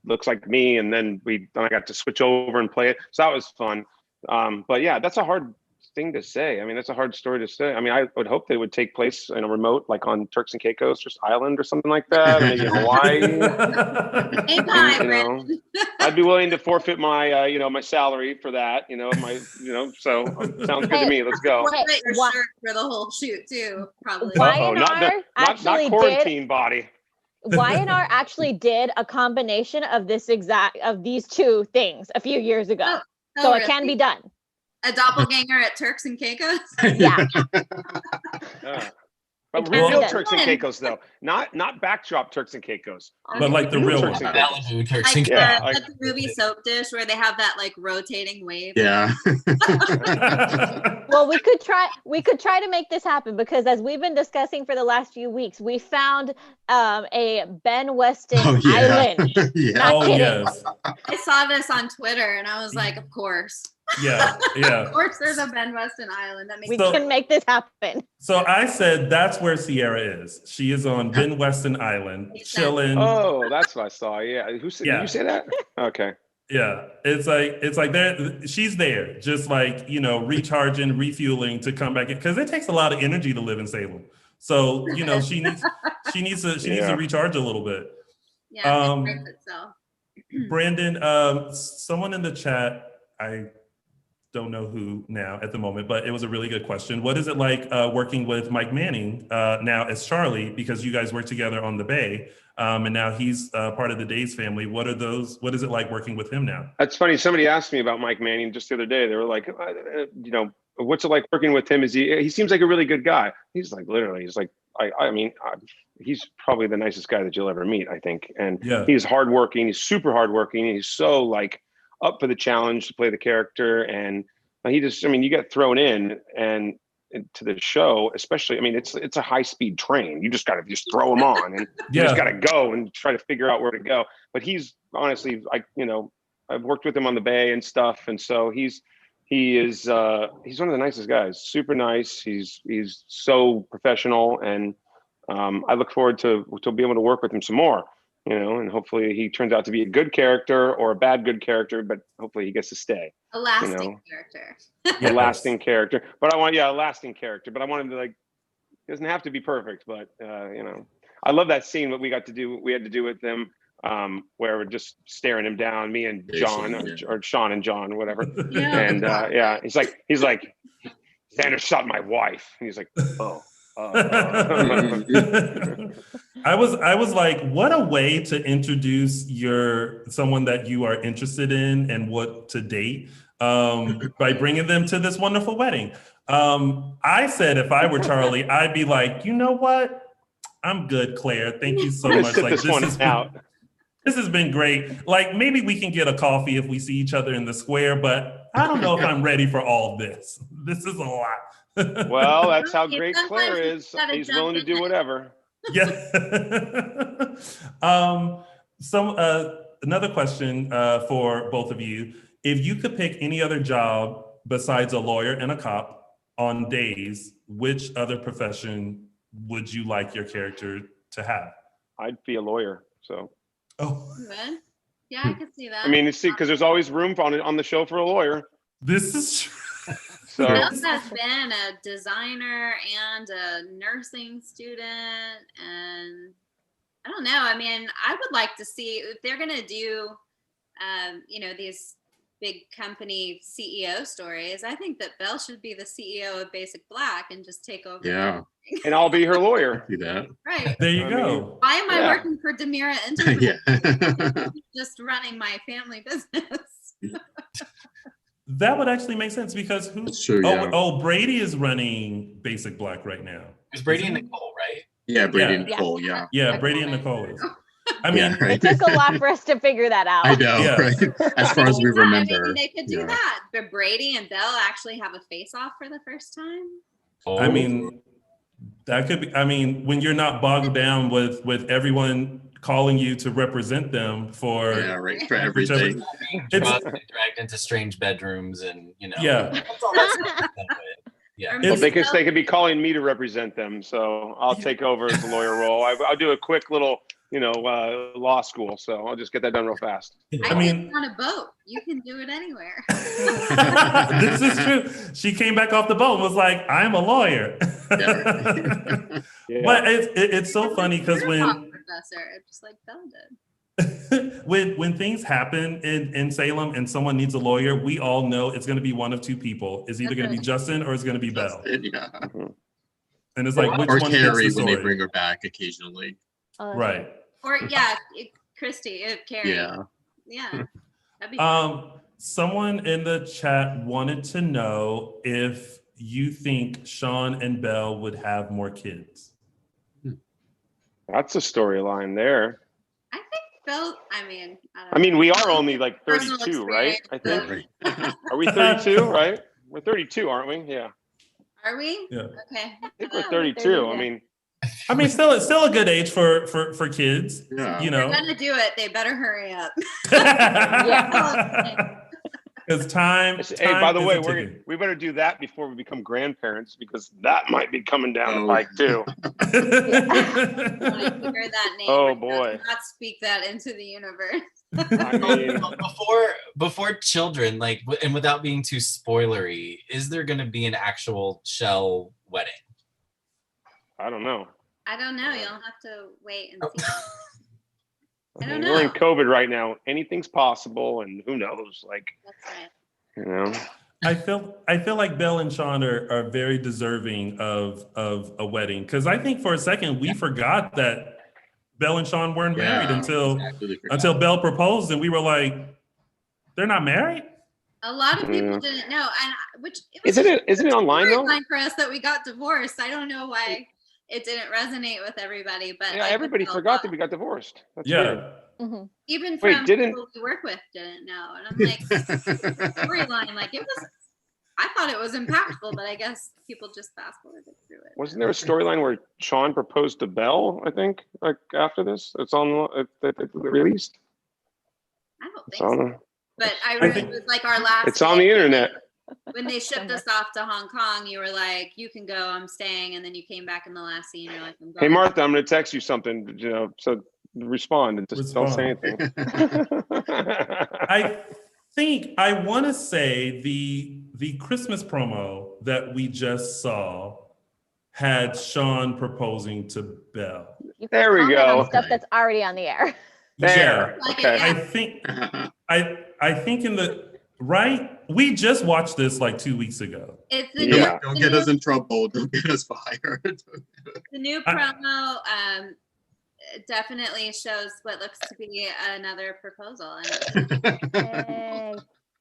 looks like me, and then I got to switch over and play it. So that was fun. But yeah, that's a hard thing to say. I mean, that's a hard story to say. I mean, I would hope they would take place in a remote, like on Turks and Caicos or Island or something like that. Maybe in Hawaii. I'd be willing to forfeit my, my salary for that. So sounds good to me. Let's go. Wait, your shirt for the whole shoot too, probably. Not quarantine body. Y&R actually did a combination of these two things a few years ago. So really? It can be done. A doppelganger at Turks and Caicos? Yeah. But real Turks and Caicos though, not backdrop Turks and Caicos. But like the real one. Malibu Turks and Caicos. Like the movie Soap Dish where they have that like rotating wave. Yeah. Well, we could try to make this happen because as we've been discussing for the last few weeks, we found a Ben Weston island. Not kidding. Yes. I saw this on Twitter and I was like, of course. Yeah. Of course there's a Ben Weston island. We can make this happen. So I said that's where Sierra is. She is on Ben Weston Island, chilling. Oh, that's what I saw. Yeah. Did you say that? Okay. Yeah, it's like there. She's there, just like recharging, refueling to come back in, because it takes a lot of energy to live in Salem. So she needs to recharge a little bit. Yeah, it hurts itself. Brandon, someone in the chat, I don't know who now at the moment, but it was a really good question. What is it like working with Mike Manning now as Charlie, because you guys work together on the Bay, and now he's part of the Days family. What is it like working with him now? That's funny. Somebody asked me about Mike Manning just the other day. They were like, what's it like working with him? He seems like a really good guy. He's like, literally, he's like, he's probably the nicest guy that you'll ever meet, I think. And he's hardworking. He's super hardworking. He's so like up for the challenge to play the character. And he just, you get thrown in and to the show, especially, it's a high speed train. You just got to throw him on and you just got to go and try to figure out where to go. But he's honestly, I've worked with him on the Bay and stuff. And so he's one of the nicest guys, super nice. He's so professional, and I look forward to be able to work with him some more, and hopefully he turns out to be a good character or a bad good character, but hopefully he gets to stay. A lasting character. A lasting character. But I want, a lasting character. But I want him to, it doesn't have to be perfect, but I love that scene that we had to do with them, where we're just staring him down, me and John, or Sean and John, whatever. And he's like, Xander shot my wife. And he's like, oh. I was like, what a way to introduce someone that you are interested in and what to date, by bringing them to this wonderful wedding. I said if I were Charlie, I'd be like, you know what? I'm good, Claire. Thank you so much. This has been great. Like, maybe we can get a coffee if we see each other in the square, but I don't know if I'm ready for all this. This is a lot. Well, that's how great Claire is. He's willing to do whatever. Yeah. Another question for both of you. If you could pick any other job besides a lawyer and a cop on Days, which other profession would you like your character to have? I'd be a lawyer, so. Oh. Yeah, I could see that. Because there's always room on the show for a lawyer. This is true. So Beth has been a designer and a nursing student, and I don't know. I would like to see if they're gonna do, these big company CEO stories. I think that Belle should be the CEO of Basic Black and just take over. Yeah, and I'll be her lawyer. Do that. Right. There you go. Why am I working for Demira Enterprises? Yeah. Just running my family business. That would actually make sense, because Brady is running Basic Black right now. It's Brady and Nicole, right? Yeah, Brady and Nicole, yeah. Yeah, Brady and Nicole is. It took a lot for us to figure that out. I know, right? As far as we remember. They could do that. But Brady and Belle actually have a face-off for the first time. Oh. That could be, when you're not bogged down with everyone calling you to represent them for everything. Dragged into strange bedrooms and Yeah. Yeah. Well, they could be calling me to represent them, so I'll take over the lawyer role. I'll do a quick little law school, so I'll just get that done real fast. On a boat, you can do it anywhere. This is true. She came back off the boat and was like, I'm a lawyer. Yeah. But it's so funny because when professor, just like Belle did. when things happen in Salem and someone needs a lawyer, we all know it's going to be one of two people. It's either going to be Justin or it's going to be Belle. Yeah. And it's like, which or one Carrie the when they bring her back occasionally. Right. Or Christy, Carrie. Yeah. That'd be fun. Someone in the chat wanted to know if you think Sean and Belle would have more kids. That's a storyline there. I think Belle. I don't know. We are only like 32, right? I think. Are we 32? Right? We're 32, aren't we? Yeah. Are we? Yeah. Okay. I think we're 32. Still a good age for kids. Yeah. If they're gonna do it, they better hurry up. It's time. Hey, by the is way, a ticket. we better do that before we become grandparents because that might be coming down the pike too. Hear that name. Oh boy! Not speak that into the universe. I mean, before children, like, and without being too spoilery, is there going to be an actual shell wedding? I don't know. I don't know. You'll have to wait and see. I don't We're in know. COVID right now. Anything's possible, and who knows? Like, That's right. you know. I feel like Belle and Sean are very deserving of a wedding, because I think for a second we forgot that Belle and Sean weren't married until Belle proposed, and we were like, they're not married. A lot of people didn't know, and Isn't it online though? For us that we got divorced. I don't know why it didn't resonate with everybody, but Yeah, everybody forgot that we got divorced. That's weird. Even Wait, from people we work with didn't know, and I'm like, storyline, like it was. I thought it was impactful, but I guess people just fast forwarded through it. Wasn't there a storyline where Sean proposed to Belle? I think like after this, it's on it released. I don't think so. But I really it was like our last. It's on the internet. When they shipped us off to Hong Kong, you were like, "You can go. I'm staying," and then you came back in the last scene. You're like, "I'm going." Hey Martha, I'm going to text you something. You know, so respond and just don't say anything. I want to say the Christmas promo that we just saw had Sean proposing to Belle. There we go. Stuff that's already on the air. There. Yeah. Okay. I think in the right. We just watched this like 2 weeks ago. It's the Don't get us in trouble. Don't get us fired. The new promo definitely shows what looks to be another proposal.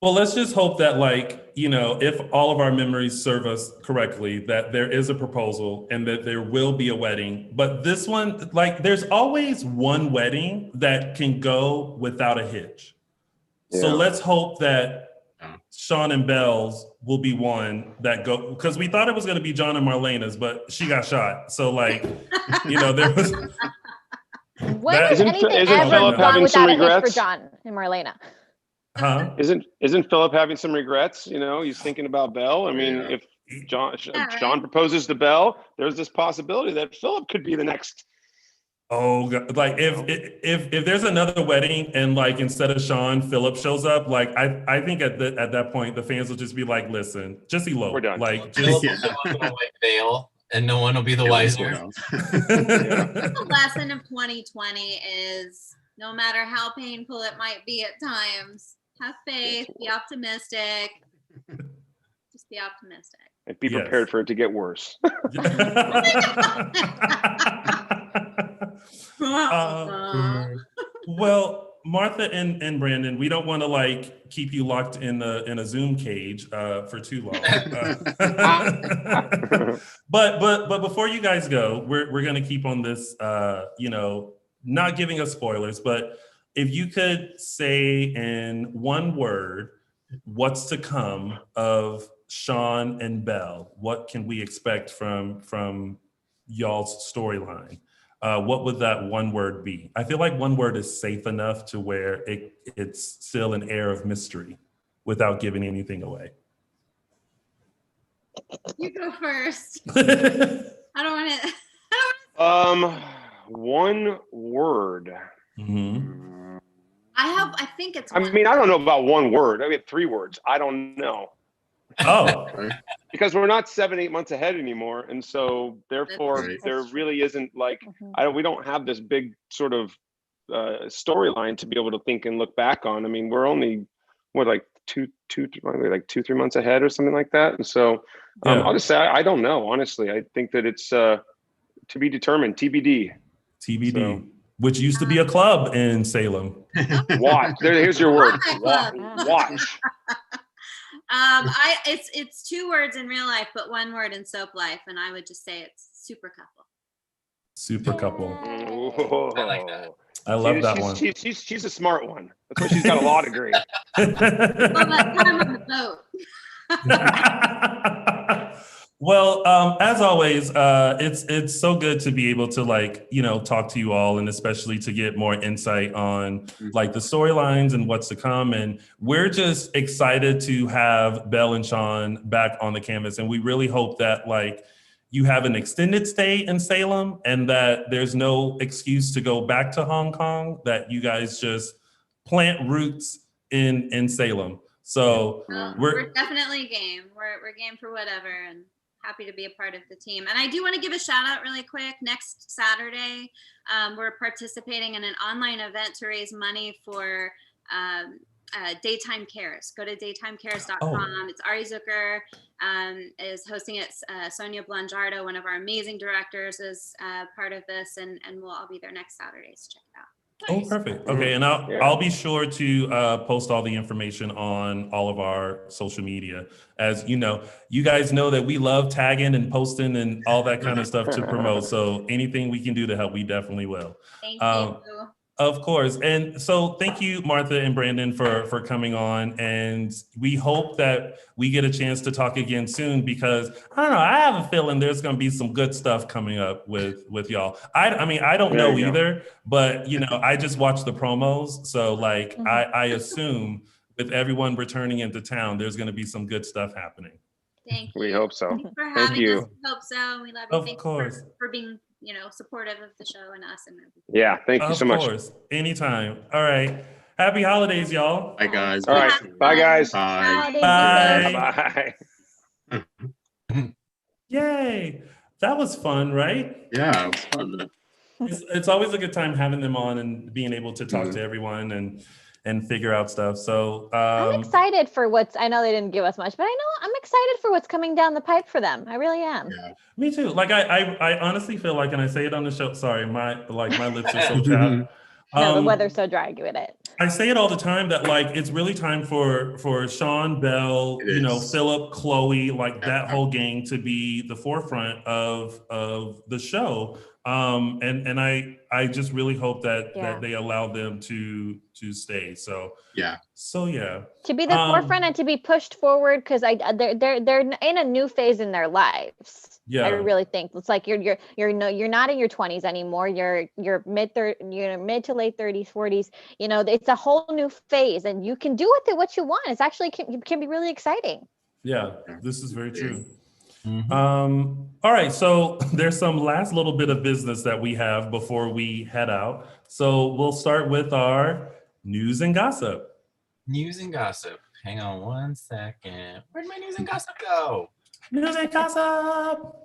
Well, let's just hope that, like, you know, if all of our memories serve us correctly, that there is a proposal and that there will be a wedding. But this one, like, there's always one wedding that can go without a hitch. Yeah. So let's hope that Sean and Belle's will be one that go, because we thought it was going to be John and Marlena's, but she got shot. So, like, you know, there was. When has anything ever gone without a hitch for John and Marlena? Huh? Isn't Philip having some regrets? You know, he's thinking about Belle. I mean, if John proposes to Belle, there's this possibility that Philip could be the next. Oh, God. Like if there's another wedding and like instead of Sean, Philip shows up, like I think at that point the fans will just be like, listen, just elope. We're done. Like just veil, and no one will be the wiser. The lesson of 2020 is no matter how painful it might be at times, have faith, be optimistic. Just be optimistic. And be prepared for it to get worse. Well, Martha and Brandon, we don't want to like keep you locked in a Zoom cage for too long. But before you guys go, we're gonna keep on this you know, not giving us spoilers, but if you could say in one word what's to come of Sean and Belle, what can we expect from y'all's storyline? What would that one word be? I feel like one word is safe enough to where it's still an air of mystery without giving anything away. You go first. I don't want to. One word. Mm-hmm. I think it's. I mean, I don't know about one word. I mean, 3 words. I don't know. Oh. Because we're not 7-8 months ahead anymore, and so therefore there really isn't like we don't have this big sort of storyline to be able to think and look back on. I mean, we're only like 2-3 months ahead or something like that, and so I'll just say I don't know. Honestly, I think that it's to be determined. TBD. So. Which used to be a club in Salem. Watch. Here's your word. Watch. It's 2 words in real life, but 1 word in soap life, and I would just say it's super couple. Super couple. Ooh. I like that. I love that one. She's a smart one. That's why she's got a law degree. Well, that time on the boat. Well, as always, it's so good to be able to like, talk to you all, and especially to get more insight on like the storylines and what's to come. And we're just excited to have Belle and Sean back on the canvas. And we really hope that like you have an extended stay in Salem and that there's no excuse to go back to Hong Kong, that you guys just plant roots in Salem. So we're definitely game. We're game for whatever, and happy to be a part of the team. And I do want to give a shout out really quick. Next Saturday, we're participating in an online event to raise money for Daytime Cares. Go to daytimecares.com. Oh. It's Ari Zucker is hosting it. Sonia Blangiardo, one of our amazing directors, is part of this, and we'll all be there next Saturday. So check it out. Nice. Oh, perfect. Okay, and I'll be sure to post all the information on all of our social media. As you know, you guys know that we love tagging and posting and all that kind of stuff to promote. So anything we can do to help, we definitely will. Thank you. Of course. And so thank you, Martha and Brandon, for coming on. And we hope that we get a chance to talk again soon, because I don't know, I have a feeling there's going to be some good stuff coming up with y'all. I mean, I don't know either, but I just watch the promos. So like, I assume with everyone returning into town, there's going to be some good stuff happening. Thank you. We hope so. Thanks for having us. We hope so. We love you. Of course. For being supportive of the show and us and everything. Yeah, thank you so much. Of course, anytime. All right, happy holidays, y'all. Bye, guys. All right, bye, guys. Bye. Bye. Yay, that was fun, right? Yeah, it was fun. It's always a good time having them on and being able to talk to everyone and figure out stuff. So I'm excited for I know they didn't give us much, but I'm excited for what's coming down the pipe for them. I really am. Yeah. Me too. Like I honestly feel like, and I say it on the show, sorry, my lips are so chapped. No, the weather's so dry, give it. I say it all the time that like it's really time for Sean, Belle, Philip, Chloe, like that whole gang to be the forefront of the show. And I just really hope that they allow them to stay. So yeah. To be the forefront and to be pushed forward, because they're in a new phase in their lives. Yeah, I really think it's like you're not in your 20s anymore. You're mid to late 30s, 40s. It's a whole new phase, and you can do with it what you want. It's actually can be really exciting. Yeah, this is very true. All right, so there's some last little bit of business that we have before we head out. So we'll start with our news and gossip. News and gossip. Hang on one second. Where'd my news and gossip go? News and gossip.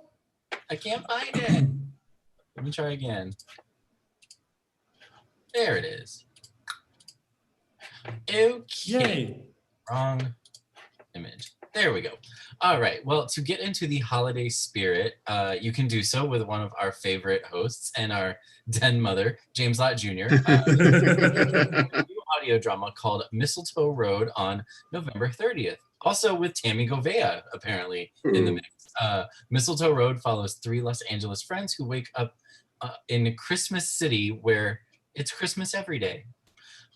I can't find it. Let me try again. There it is. Okay. Yay. Wrong image. There we go. All right. Well, to get into the holiday spirit, you can do so with one of our favorite hosts and our den mother, James Lott Jr. A new audio drama called Mistletoe Road on November 30th. Also with Tammy Govea, apparently, in the mix. Mistletoe Road follows 3 Los Angeles friends who wake up in Christmas City, where it's Christmas every day.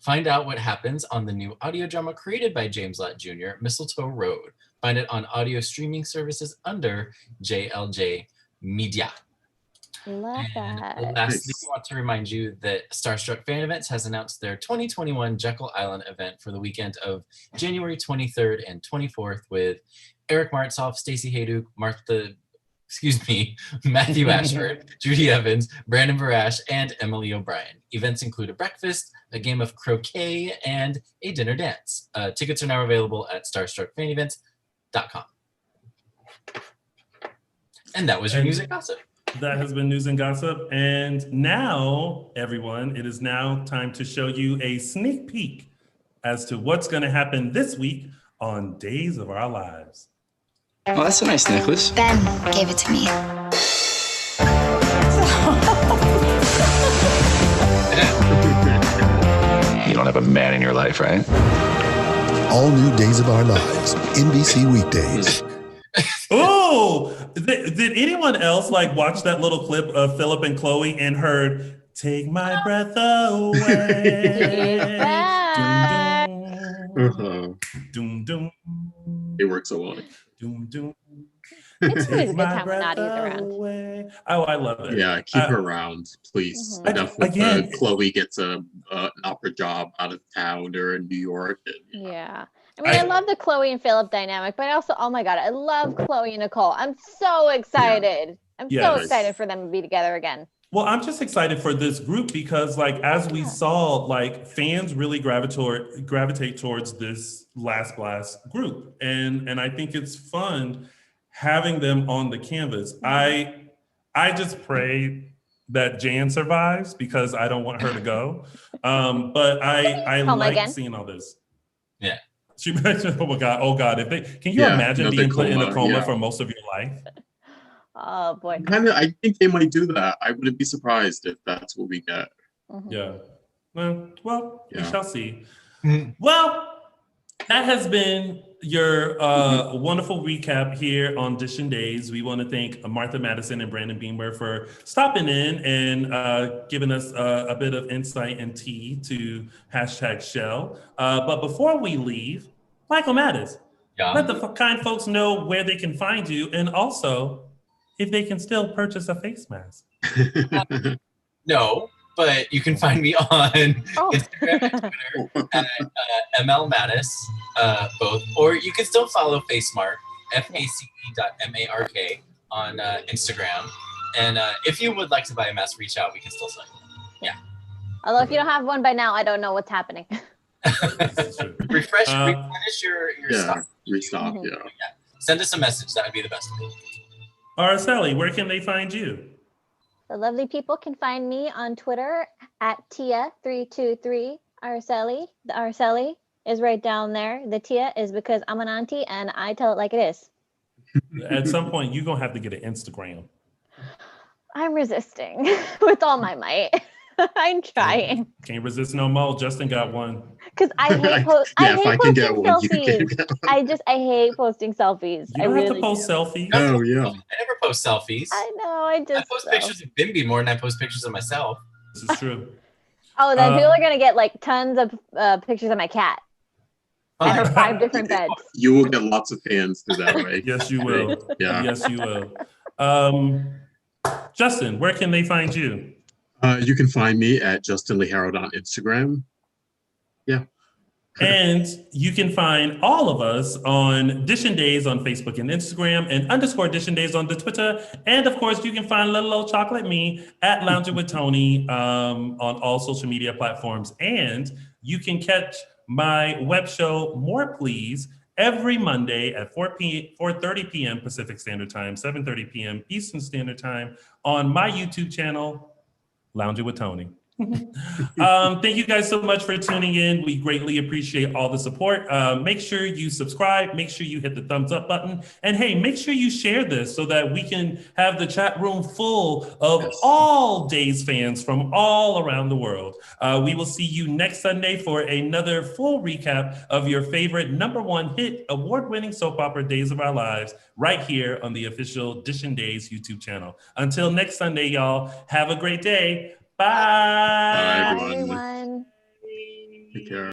Find out what happens on the new audio drama created by James Lott Jr., Mistletoe Road. Find it on audio streaming services under JLJ Media. Love that. Lastly, I want to remind you that Starstruck Fan Events has announced their 2021 Jekyll Island event for the weekend of January 23rd and 24th with Eric Martsolf, Stacey Hayduk, Matthew Ashford, Judy Evans, Brandon Barash, and Emily O'Brien. Events include a breakfast, a game of croquet, and a dinner dance. Tickets are now available at starstruckfanevents.com. And that was your news and gossip. That has been news and gossip. And now, everyone, it is now time to show you a sneak peek as to what's going to happen this week on Days of Our Lives. Oh, that's a nice necklace. Ben gave it to me. You don't have a man in your life, right? All new Days of Our Lives, NBC weekdays. Oh, did anyone else watch that little clip of Philip and Chloe and heard "Take My Breath Away"? Doom, doom. It works so well. Doom, doom. It's always a good time when Nadia's around. Away. Oh, I love it. Yeah, keep her around, please. Mhm. Enough with Chloe gets an opera job out of town or in New York. Yeah. I mean, I love the Chloe and Philip dynamic, but also, oh my God, I love Chloe and Nicole. I'm so excited. Yeah. I'm so excited for them to be together again. Well, I'm just excited for this group because, like, as we saw, like, fans really gravitate towards this Last Blast group, and I think it's fun having them on the canvas. I just pray that Jan survives because I don't want her to go. But I like seeing all this. Yeah. She mentioned, oh God, if they can you imagine being put in a coma for most of your life? Oh boy. I think they might do that. I wouldn't be surprised if that's what we get. Mm-hmm. Yeah. Well, we shall see. Well, that has been your wonderful recap here on Dishin Days. We want to thank Martha Madison and Brandon Beemer for stopping in and giving us a bit of insight and tea to #Shell. But before we leave, Michael Mattis, let the kind folks know where they can find you and also if they can still purchase a face mask. No, but you can find me on Instagram and Twitter at ML Mattis, both. Or you can still follow FaceMark, FACE.MARK on Instagram. And if you would like to buy a mask, reach out. We can still sell you. Yeah. Although if you don't have one by now, I don't know what's happening. Replenish your stock. Restock, yeah. Send us a message. That would be the best way. Araceli, where can they find you? The lovely people can find me on Twitter at Tia323 Araceli. The Araceli is right down there. The Tia is because I'm an auntie and I tell it like it is. At some point, you're going to have to get an Instagram. I'm resisting with all my might. I'm trying. Can't resist no more. Justin got one. Because I hate posting selfies. I hate posting selfies. You don't have to post selfies. Oh yeah. I never post selfies. I know. I post pictures of Bimby more than I post pictures of myself. This is true. Oh, then people are gonna get like tons of pictures of my cat. And her 5 different beds. You will get lots of fans through that way. Yes, you will. Yeah. Yes, you will. Justin, where can they find you? You can find me at Justin Hareld on Instagram. Yeah. And you can find all of us on Dishin Days on Facebook and Instagram and _Dishin Days on the Twitter. And of course, you can find little old chocolate me at Lounging with Tony on all social media platforms. And you can catch my web show, More Please, every Monday at 4:30 p.m. Pacific Standard Time, 7:30 p.m. Eastern Standard Time on my YouTube channel, Lounging with Tony. Thank you guys so much for tuning in. We greatly appreciate all the support. Make sure you subscribe. Make sure you hit the thumbs up button. And hey, make sure you share this so that we can have the chat room full of all Days fans from all around the world. We will see you next Sunday for another full recap of your favorite #1 hit award-winning soap opera Days of Our Lives right here on the official Dishin Days YouTube channel. Until next Sunday, y'all, have a great day. Bye. Bye, everyone. Everyone. Take care.